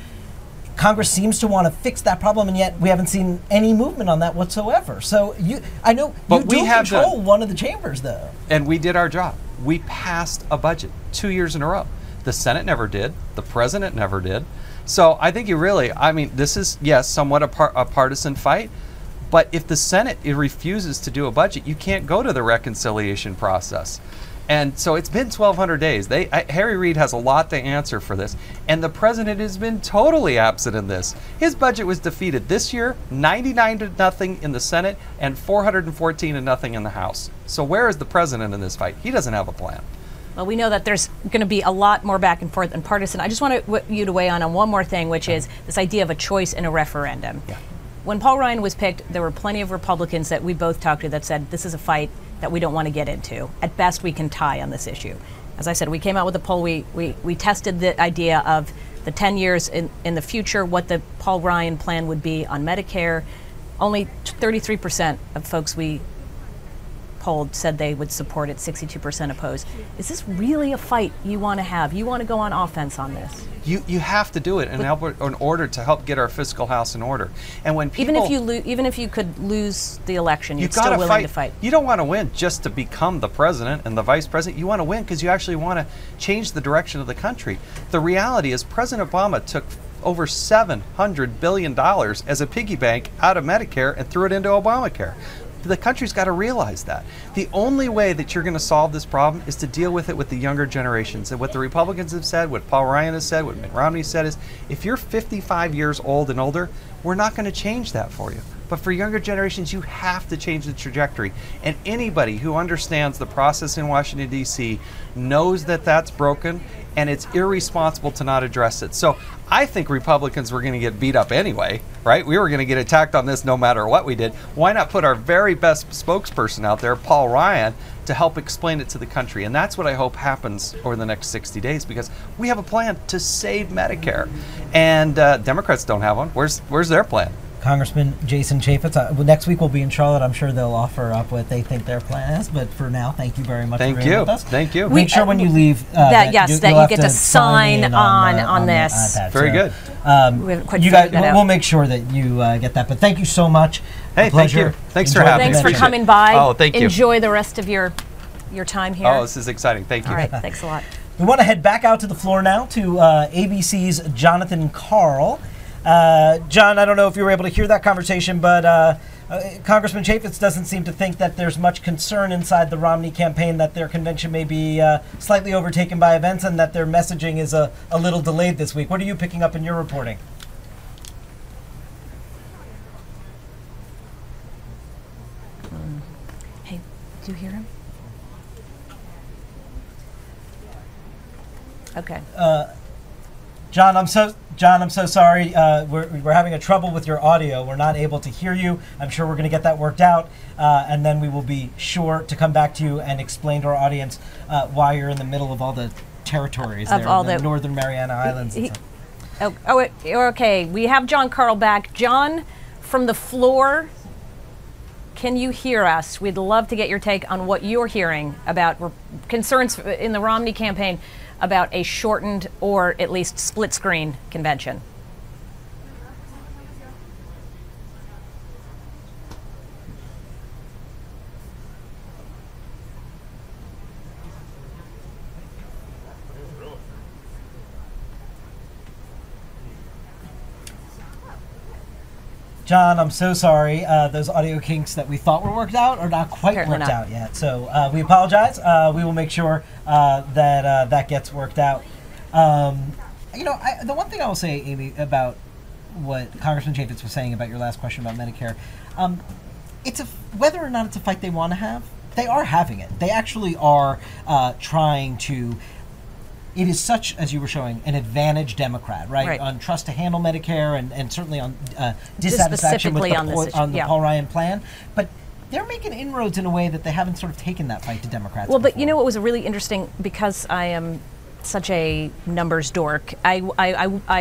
Congress seems to want to fix that problem, and yet we haven't seen any movement on that whatsoever. So I know you do control one of the chambers, though. And we did our job. We passed a budget 2 years in a row. The Senate never did. The president never did. So I think this is, yes, somewhat a partisan fight. But if the Senate refuses to do a budget, you can't go to the reconciliation process. And so it's been 1,200 days. Harry Reid has a lot to answer for this. And the president has been totally absent in this. His budget was defeated this year, 99-0 in the Senate and 414-0 in the House. So where is the president in this fight? He doesn't have a plan. Well, we know that there's going to be a lot more back and forth and partisan. I just want you to weigh on one more thing, which is this idea of a choice in a referendum. Yeah. When Paul Ryan was picked, there were plenty of Republicans that we both talked to that said this is a fight that we don't want to get into. At best, we can tie on this issue. As I said, we came out with a poll. We tested the idea of the 10 years in the future, what the Paul Ryan plan would be on Medicare. Only 33% of folks we polled said they would support it, 62% opposed. Is this really a fight you want to have? You want to go on offense on this? You have to do it in order to help get our fiscal house in order. And when people, even if you could lose the election, you're still willing to fight. You don't want to win just to become the president and the vice president. You want to win because you actually want to change the direction of the country. The reality is President Obama took over $700 billion as a piggy bank out of Medicare and threw it into Obamacare. The country's got to realize that. The only way that you're going to solve this problem is to deal with it with the younger generations. And what the Republicans have said, what Paul Ryan has said, what Mitt Romney said is, if you're 55 years old and older, we're not going to change that for you. But for younger generations, you have to change the trajectory. And anybody who understands the process in Washington, D.C. knows that that's broken, and it's irresponsible to not address it. So I think Republicans were going to get beat up anyway, right? We were going to get attacked on this no matter what we did. Why not put our very best spokesperson out there, Paul Ryan, to help explain it to the country? And that's what I hope happens over the next 60 days, because we have a plan to save Medicare. And Democrats don't have one. Where's their plan? Congressman Jason Chaffetz. Next week we'll be in Charlotte. I'm sure they'll offer up what they think their plan is. But for now, thank you very much for being with us. Thank you. Make sure when you leave that you get to sign on this. Very good. You guys, we'll make sure that you get that. But thank you so much. Hey, thank you. Thanks for having me. Thanks for coming by. Oh, thank you. Enjoy the rest of your time here. Oh, this is exciting. Thank you. All right, thanks a lot. We want to head back out to the floor now to ABC's Jonathan Karl. John, I don't know if you were able to hear that conversation, but Congressman Chaffetz doesn't seem to think that there's much concern inside the Romney campaign that their convention may be slightly overtaken by events and that their messaging is a little delayed this week. What are you picking up in your reporting? Hey, do you hear him? Okay. John, I'm so sorry. We're having a trouble with your audio. We're not able to hear you. I'm sure we're going to get that worked out, and then we will be sure to come back to you and explain to our audience why you're in the middle of all the territories of there, all the Northern Mariana Islands. Okay. We have John Karl back. John, from the floor, can you hear us? We'd love to get your take on what you're hearing about concerns in the Romney campaign about a shortened or at least split screen convention. John, I'm so sorry. Those audio kinks that we thought were worked out are not quite worked out yet. So we apologize. We will make sure that that gets worked out. The one thing I will say, Amy, about what Congressman Chaffetz was saying about your last question about Medicare, whether or not it's a fight they want to have, they are having it. They actually are trying to. It is such, as you were showing, an advantage Democrat, right? On trust to handle Medicare and certainly on dissatisfaction with the Paul Ryan plan. But they're making inroads in a way that they haven't sort of taken that fight to Democrats before. But you know what was really interesting, because I am such a numbers dork, I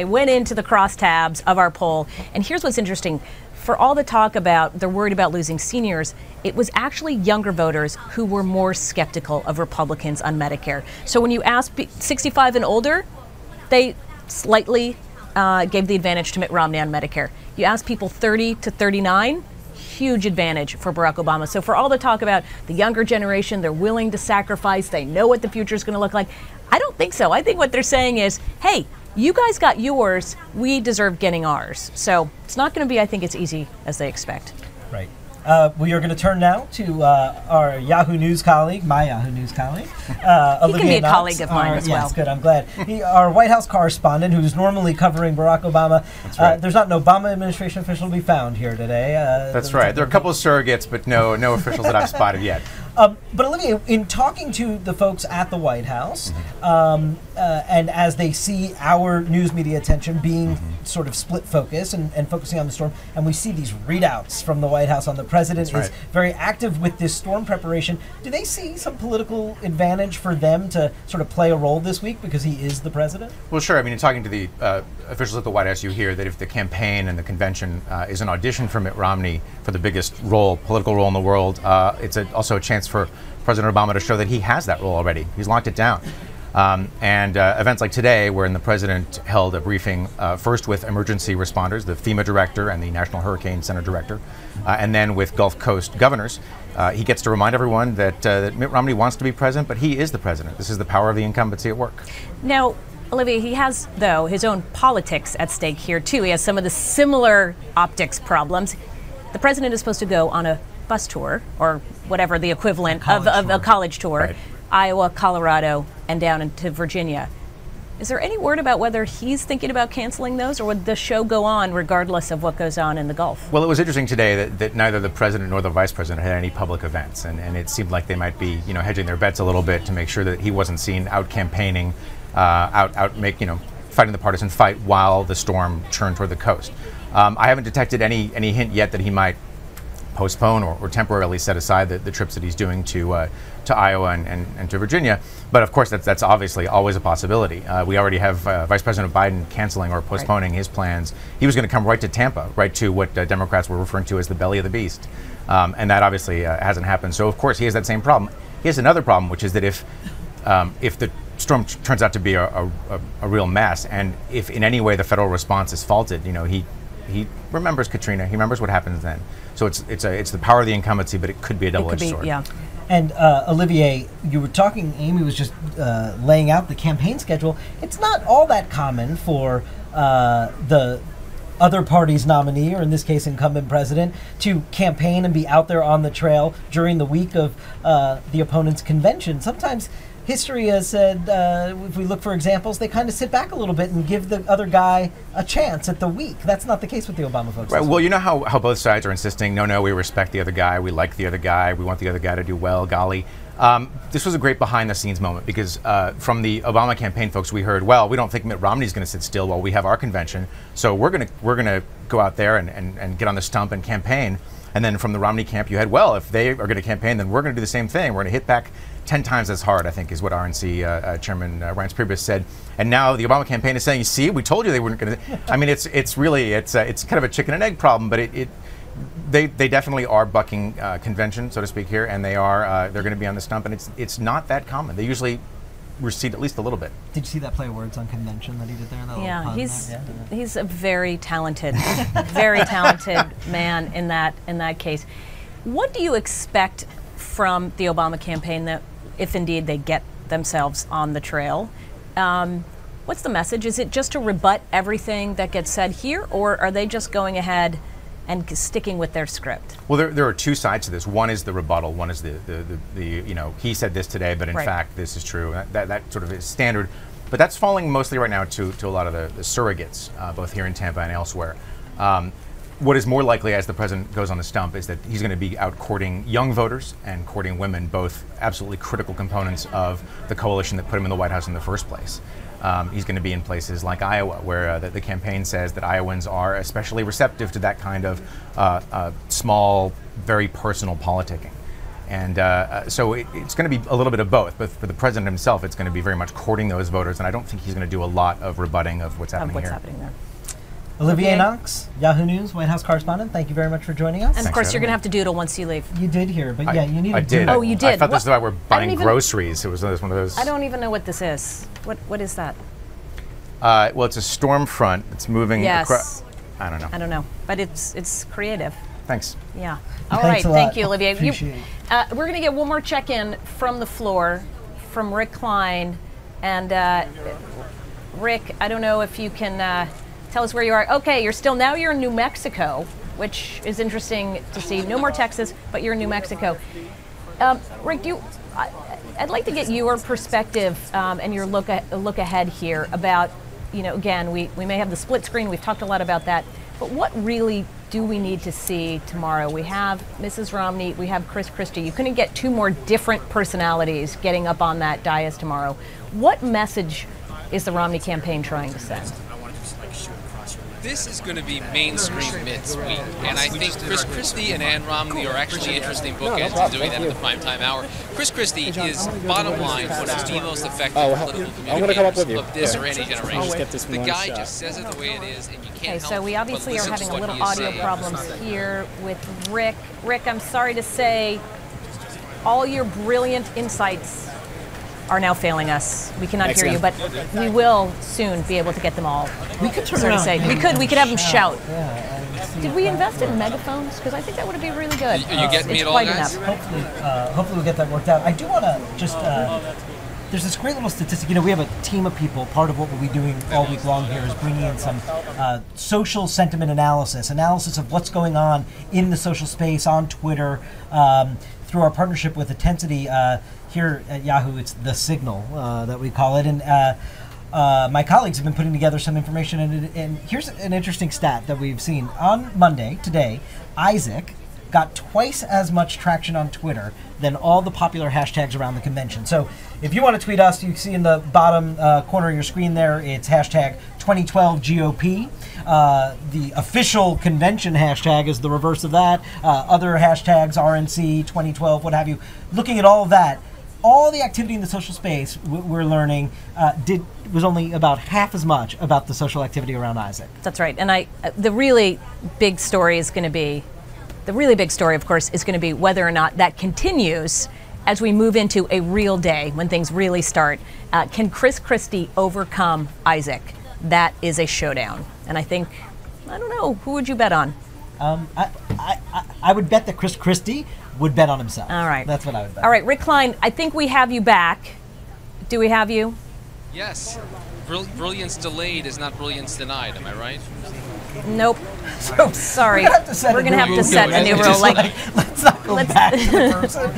went into the crosstabs of our poll, and here's what's interesting. For all the talk about they're worried about losing seniors, it was actually younger voters who were more skeptical of Republicans on Medicare. So when you ask 65 and older, they slightly gave the advantage to Mitt Romney on Medicare. You ask people 30 to 39, huge advantage for Barack Obama. So for all the talk about the younger generation, they're willing to sacrifice, they know what the future is going to look like, I don't think so. I think what they're saying is, hey, you guys got yours, we deserve getting ours. So it's not going to be, I think, as easy as they expect. Right. We are going to turn now to our Yahoo News colleague, my Yahoo News colleague, Olivia He can be a Knox, colleague of mine as well. Yes, good, I'm glad. Our White House correspondent, who's normally covering Barack Obama. That's right. There's not an Obama administration official to be found here today. That's right. There are a couple of surrogates, but no officials that I've spotted yet. But Olivia, in talking to the folks at the White House, and as they see our news media attention being sort of split focus and focusing on the storm, and we see these readouts from the White House on the president is very active with this storm preparation, do they see some political advantage for them to sort of play a role this week because he is the president? Well, sure. I mean, in talking to the officials at the White House, you hear that if the campaign and the convention is an audition for Mitt Romney for the biggest political role in the world, it's also a chance for President Obama to show that he has that role already. He's locked it down. And events like today, wherein the president held a briefing first with emergency responders, the FEMA director and the National Hurricane Center director, and then with Gulf Coast governors, he gets to remind everyone that Mitt Romney wants to be president, but he is the president. This is the power of the incumbency at work. Now, Olivia, he has, though, his own politics at stake here, too. He has some of the similar optics problems. The president is supposed to go on a bus tour, or whatever the equivalent of a college tour, Iowa, Colorado, and down into Virginia. Is there any word about whether he's thinking about canceling those, or would the show go on regardless of what goes on in the Gulf? Well, it was interesting today that neither the president nor the vice president had any public events, and it seemed like they might be, hedging their bets a little bit to make sure that he wasn't seen out campaigning, fighting the partisan fight while the storm churned toward the coast. I haven't detected any hint yet that he might postpone or temporarily set aside the trips that he's doing to Iowa and to Virginia. But of course, that's obviously always a possibility. We already have Vice President Biden canceling or postponing his plans. He was going to come right to Tampa, right to what Democrats were referring to as the belly of the beast. And that obviously hasn't happened. So of course, he has that same problem. He has another problem, which is that if the storm turns out to be a real mess, and if in any way the federal response is faulted, he remembers Katrina. He remembers what happens then. So it's the power of the incumbency, but it could be a double-edged sword. Yeah. And Olivier, you were talking. Amy was just laying out the campaign schedule. It's not all that common for the other party's nominee, or in this case, incumbent president, to campaign and be out there on the trail during the week of the opponent's convention. Sometimes history has said, if we look for examples, they kind of sit back a little bit and give the other guy a chance at the week. That's not the case with the Obama folks. Right. Well, you know how both sides are insisting, no, we respect the other guy, we like the other guy, we want the other guy to do well, golly. This was a great behind-the-scenes moment because from the Obama campaign folks, we heard, well, we don't think Mitt Romney's going to sit still while we have our convention, so we're gonna go out there and get on the stump and campaign. And then from the Romney camp, you had, well, if they are going to campaign, then we're going to do the same thing. We're going to hit back 10 times as hard, I think, is what RNC Chairman Reince Priebus said. And now the Obama campaign is saying, you see, we told you they weren't going to. I mean, it's kind of a chicken and egg problem, but they definitely are bucking convention, so to speak, here, and they're going to be on the stump, and it's not that common. They usually recede at least a little bit. Did you see that play of words on convention that he did there? Yeah, he's a very talented, man in that case. What do you expect from the Obama campaign, that if indeed they get themselves on the trail? What's the message? Is it just to rebut everything that gets said here, or are they just going ahead and sticking with their script? Well, there are two sides to this. One is the rebuttal. One is the he said this today, but in fact this is true. That sort of is standard. But that's falling mostly right now to a lot of the surrogates, both here in Tampa and elsewhere. What is more likely as the president goes on the stump is that he's going to be out courting young voters and courting women, both absolutely critical components of the coalition that put him in the White House in the first place. He's going to be in places like Iowa, where the campaign says that Iowans are especially receptive to that kind of small, very personal politicking. And so it's going to be a little bit of both. But for the president himself, it's going to be very much courting those voters. And I don't think he's going to do a lot of rebutting of what's happening here. There. Olivier Knox, Yahoo News, White House correspondent, thank you very much for joining us. And of course, you're going to have to do it once you leave. You did hear, but yeah, you need to do it. Oh, you did? I thought this was why we're buying groceries. It was one of those. I don't even know what this is. What is that? Well, it's a storm front. It's moving across. I don't know. I don't know, but it's creative. Thanks. Yeah. All right. Thank you, Olivier. We're going to get one more check-in from the floor from Rick Klein. And Rick, I don't know if you can tell us where you are. Okay, you're in New Mexico, which is interesting to see. No more Texas, but you're in New Mexico. Rick, I'd like to get your perspective and your look ahead here about, again, we may have the split screen. We've talked a lot about that. But what really do we need to see tomorrow? We have Mrs. Romney. We have Chris Christie. You couldn't get two more different personalities getting up on that dais tomorrow. What message is the Romney campaign trying to send? This is going to be mainstream Mitt's week, and I think Chris Christie and Ann Romney are actually interesting bookends in doing that at the primetime hour. Chris Christie is, bottom line, one of the most effective political communicators of this or any generation. The guy just says it the way it is, and you can't help so we obviously are having a little audio problems here with Rick. Rick, I'm sorry to say, all your brilliant insights are now failing us. We cannot hear you, but we will soon be able to get them all. We could turn around. We could have them shout. Did we invest in megaphones? Because I think that would be really good. Are you getting me at all, guys? Hopefully we'll get that worked out. I do want to just, there's this great little statistic. We have a team of people. Part of what we'll be doing all week long here is bringing in some social sentiment analysis of what's going on in the social space, on Twitter, through our partnership with Intensity. Here at Yahoo, it's The Signal that we call it. And my colleagues have been putting together some information, and here's an interesting stat that we've seen. On Monday, today, Isaac got twice as much traction on Twitter than all the popular hashtags around the convention. So if you want to tweet us, you see in the bottom corner of your screen there, it's hashtag 2012 GOP. The official convention hashtag is the reverse of that. Other hashtags, RNC, 2012, what have you. Looking at all of that, all the activity in the social space, we're learning, was only about half as much about the social activity around Isaac. That's right. And the really big story is going to be, of course, is going to be whether or not that continues as we move into a real day when things really start. Can Chris Christie overcome Isaac? That is a showdown. And I think, I don't know, who would you bet on? I would bet that Chris Christie would bet on himself. All right. That's what I would bet. All right, Rick Klein, I think we have you back. Do we have you? Yes. Brilliance delayed is not brilliance denied, am I right? Nope. So sorry. We're going to have to set a new rule. Let's not go back to the person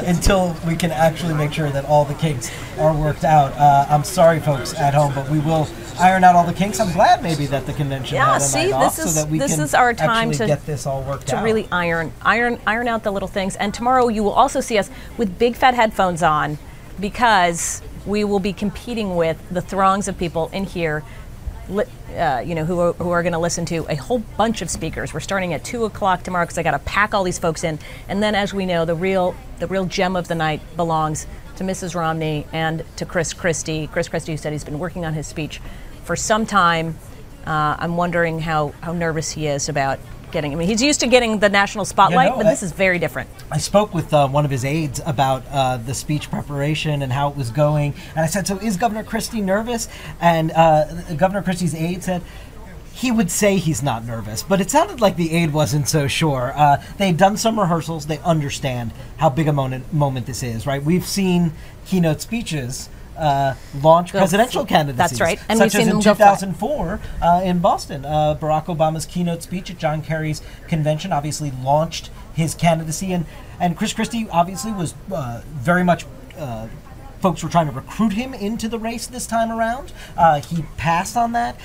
until we can actually make sure that all the kinks are worked out. I'm sorry, folks at home, but we will iron out all the kinks. I'm glad maybe that the convention had a night off so that we can is our time to get this all worked out. To really iron out the little things. And tomorrow you will also see us with big fat headphones on, because we will be competing with the throngs of people in here, who are going to listen to a whole bunch of speakers. We're starting at 2 o'clock tomorrow because I got to pack all these folks in. And then, as we know, the real gem of the night belongs to Mrs. Romney and to Chris Christie. Chris Christie, who said he's been working on his speech for some time. I'm wondering how nervous he is about getting. I mean, he's used to getting the national spotlight, but this is very different. I spoke with one of his aides about the speech preparation and how it was going, and I said, "So is Governor Christie nervous?" And Governor Christie's aide said he would say he's not nervous, but it sounded like the aide wasn't so sure. They'd done some rehearsals. They understand how big a moment this is, right? We've seen keynote speeches launch presidential candidacies. That's right. And such we've seen as in them 2004 in Boston. Barack Obama's keynote speech at John Kerry's convention obviously launched his candidacy. And Chris Christie obviously was very much... folks were trying to recruit him into the race this time around. He passed on that.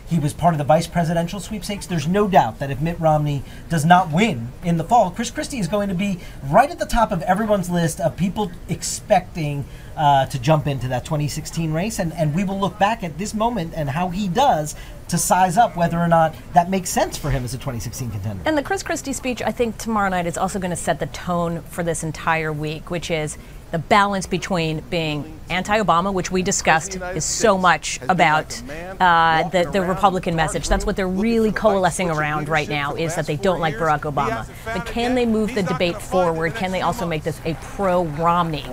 He was part of the vice presidential sweepstakes. There's no doubt that if Mitt Romney does not win in the fall, Chris Christie is going to be right at the top of everyone's list of people expecting to jump into that 2016 race. And we will look back at this moment and how he does to size up whether or not that makes sense for him as a 2016 contender. And the Chris Christie speech, I think, tomorrow night is also going to set the tone for this entire week, which is the balance between being anti-Obama, which we discussed is so much about the Republican message. That's what they're really coalescing around right now, is that they don't like Barack Obama. But can they move the debate forward? Can they also make this a pro-Romney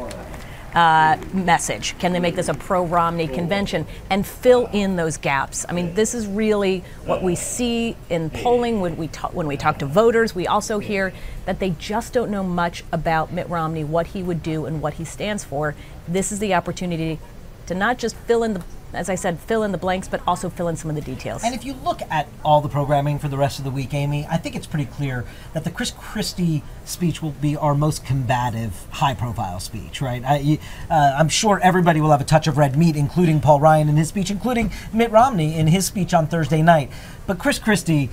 message? Can they make this a pro-Romney convention and fill in those gaps? I mean, this is really what we see in polling when we talk to voters. We also hear that they just don't know much about Mitt Romney, what he would do and what he stands for. This is the opportunity to not just fill in the, as I said, fill in the blanks, but also fill in some of the details. And if you look at all the programming for the rest of the week, Amy, I think it's pretty clear that the Chris Christie speech will be our most combative, high-profile speech, right? I'm sure everybody will have a touch of red meat, including Paul Ryan in his speech, including Mitt Romney in his speech on Thursday night. But Chris Christie,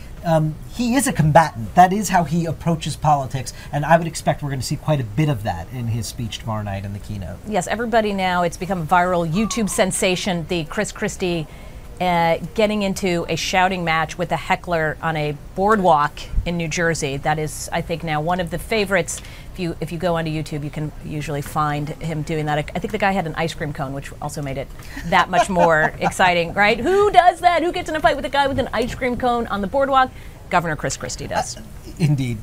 he is a combatant. That is how he approaches politics, and I would expect we're going to see quite a bit of that in his speech tomorrow night in the keynote. Yes, everybody now, it's become a viral YouTube sensation, the Chris Christie getting into a shouting match with a heckler on a boardwalk in New Jersey. That is, I think, now one of the favorites. If you go onto YouTube, you can usually find him doing that. I think the guy had an ice cream cone, which also made it that much more exciting, right? Who does that? Who gets in a fight with a guy with an ice cream cone on the boardwalk? Governor Chris Christie does. Indeed.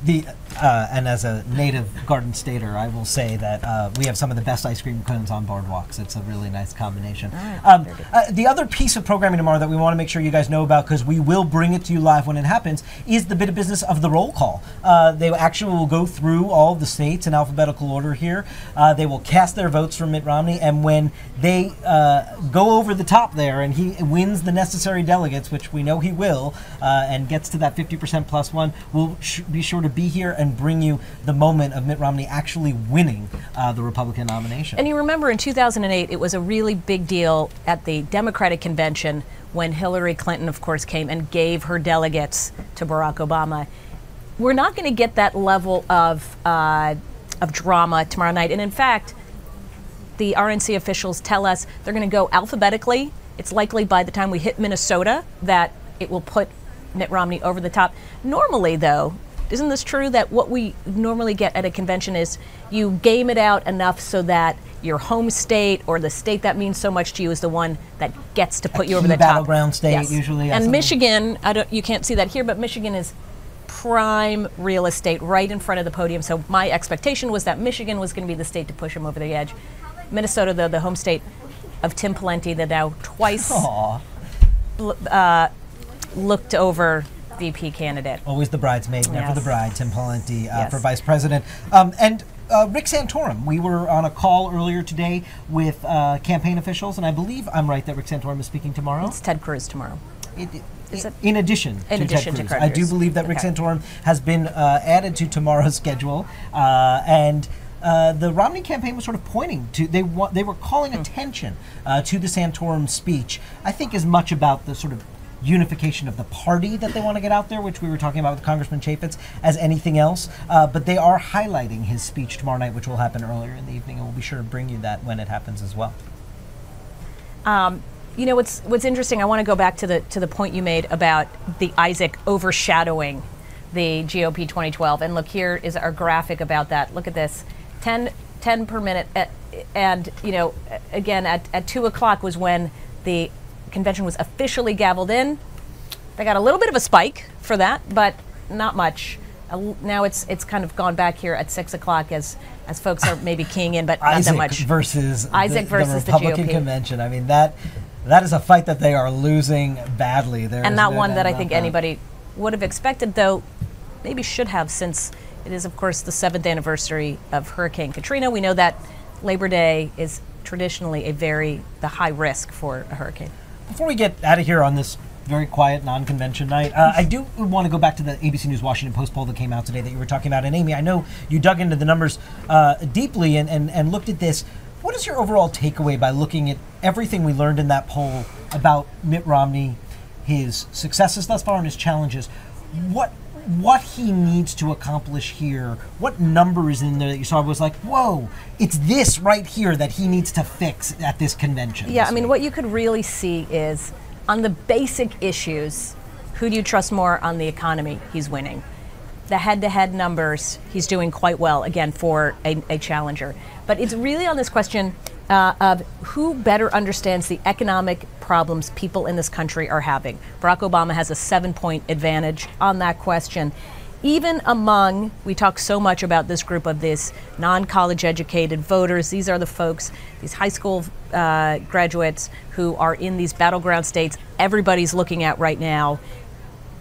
And as a native Garden Stater, I will say that we have some of the best ice cream cones on boardwalks. It's a really nice combination. The other piece of programming tomorrow that we want to make sure you guys know about, because we will bring it to you live when it happens, is the bit of business of the roll call. They actually will go through all the states in alphabetical order here. They will cast their votes for Mitt Romney, and when they go over the top there and he wins the necessary delegates, which we know he will, and gets to that 50% plus one, we'll be sure to be here and and bring you the moment of Mitt Romney actually winning the Republican nomination. And you remember in 2008, it was a really big deal at the Democratic convention when Hillary Clinton, of course, came and gave her delegates to Barack Obama. We're not going to get that level of drama tomorrow night. And in fact, the RNC officials tell us they're going to go alphabetically. It's likely by the time we hit Minnesota that it will put Mitt Romney over the top. Normally, though, isn't this true that what we normally get at a convention is you game it out enough so that your home state or the state that means so much to you is the one that gets to put you over the top? Battleground state, usually. And Michigan, you can't see that here, but Michigan is prime real estate right in front of the podium. So my expectation was that Michigan was going to be the state to push him over the edge. Minnesota, though, the home state of Tim Pawlenty, that now twice looked over VP candidate. Always the bridesmaid, never the bride. Tim Pawlenty for vice president. Rick Santorum, we were on a call earlier today with campaign officials, and I believe I'm right that Rick Santorum is speaking tomorrow. It's Ted Cruz tomorrow. In addition to Ted Cruz. I do believe that Rick Santorum has been added to tomorrow's schedule, and the Romney campaign was sort of pointing to, they were calling attention to the Santorum speech, I think as much about the sort of unification of the party that they want to get out there, which we were talking about with Congressman Chaffetz, as anything else. But they are highlighting his speech tomorrow night, which will happen earlier in the evening, and we'll be sure to bring you that when it happens as well. You know, what's interesting, I want to go back to the point you made about the Isaac overshadowing the GOP 2012. And look, here is our graphic about that. Look at this, 10 per minute. And, you know, again, at 2 o'clock was when the convention was officially gavelled in. They got a little bit of a spike for that, but not much. Now it's kind of gone back here at 6 o'clock as folks are maybe keying in, but not that much. Isaac versus the Republican GOP convention. I mean, that is a fight that they are losing badly. And not one that I think anybody would have expected, though maybe should have, since it is, of course, the 7th anniversary of Hurricane Katrina. We know that Labor Day is traditionally the high risk for a hurricane. Before we get out of here on this very quiet non-convention night, I do want to go back to the ABC News Washington Post poll that came out today that you were talking about. And Amy, I know you dug into the numbers deeply and looked at this. What is your overall takeaway by looking at everything we learned in that poll about Mitt Romney, his successes thus far and his challenges? What he needs to accomplish here, what number is in there that you saw was like, whoa, it's this right here that he needs to fix at this convention? Yeah, I mean, what you could really see is on the basic issues, who do you trust more on the economy? He's winning. The head-to-head numbers, he's doing quite well, again, for a challenger. But it's really on this question of who better understands the economic problems people in this country are having. Barack Obama has a 7-point advantage on that question. Even among, we talk so much about this group of these non-college educated voters. These are the folks, these high school graduates who are in these battleground states everybody's looking at right now.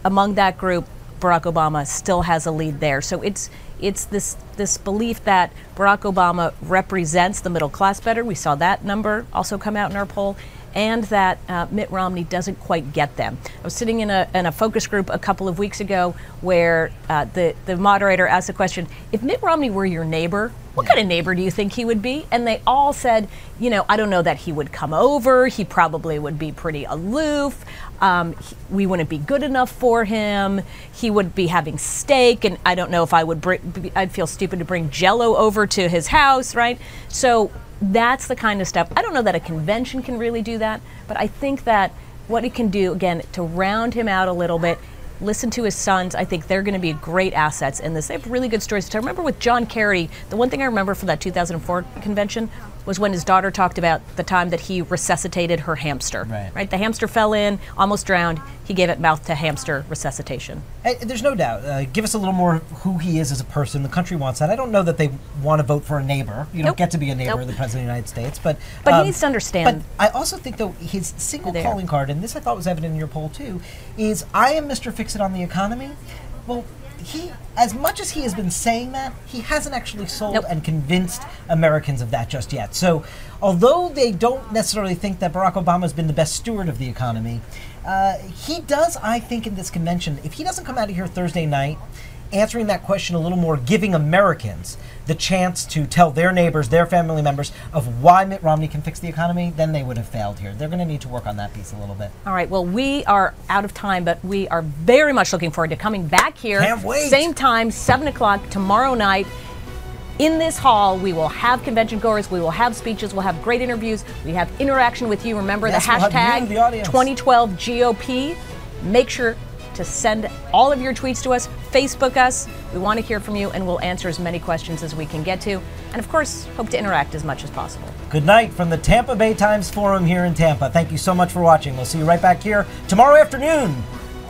Among that group, Barack Obama still has a lead there. So it's this belief that Barack Obama represents the middle class better. We saw that number also come out in our poll. And that Mitt Romney doesn't quite get them. I was sitting in a focus group a couple of weeks ago where the moderator asked the question, if Mitt Romney were your neighbor, what kind of neighbor do you think he would be? And they all said, you know, I don't know that he would come over. He probably would be pretty aloof. We wouldn't be good enough for him. He would be having steak, and I don't know if I'd feel stupid to bring Jell-O over to his house, right? So that's the kind of stuff. I don't know that a convention can really do that, but I think that what it can do, again, to round him out a little bit, listen to his sons. I think they're going to be great assets in this. They have really good stories to tell. I remember with John Kerry, the one thing I remember from that 2004 convention was when his daughter talked about the time that he resuscitated her hamster. Right? The hamster fell in, almost drowned. He gave it mouth-to-hamster resuscitation. Hey, there's no doubt. Give us a little more who he is as a person. The country wants that. I don't know that they want to vote for a neighbor. You don't get to be a neighbor of the President of the United States. But he needs to understand. But I also think, though, his single calling card, and this I thought was evident in your poll, too, is I am Mr. Fix-It on the economy. Well, he, as much as he has been saying that, he hasn't actually sold and convinced Americans of that just yet. So although they don't necessarily think that Barack Obama has been the best steward of the economy, he does, I think, in this convention, if he doesn't come out of here Thursday night answering that question a little more, giving Americans the chance to tell their neighbors, their family members, of why Mitt Romney can fix the economy, then they would have failed here. They're going to need to work on that piece a little bit. All right, well, we are out of time, but we are very much looking forward to coming back here. Can't wait. Same time, 7 o'clock tomorrow night. In this hall, we will have convention goers, we will have speeches, we'll have great interviews, we have interaction with you. Remember Yes, the we'll have hashtag you, the audience. 2012 GOP. Make sure to send all of your tweets to us, Facebook us. We want to hear from you, and we'll answer as many questions as we can get to. And of course, hope to interact as much as possible. Good night from the Tampa Bay Times Forum here in Tampa. Thank you so much for watching. We'll see you right back here tomorrow afternoon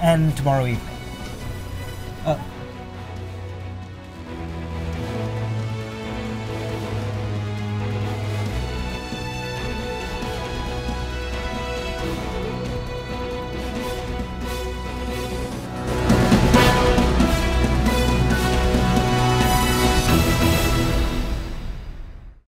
and tomorrow evening.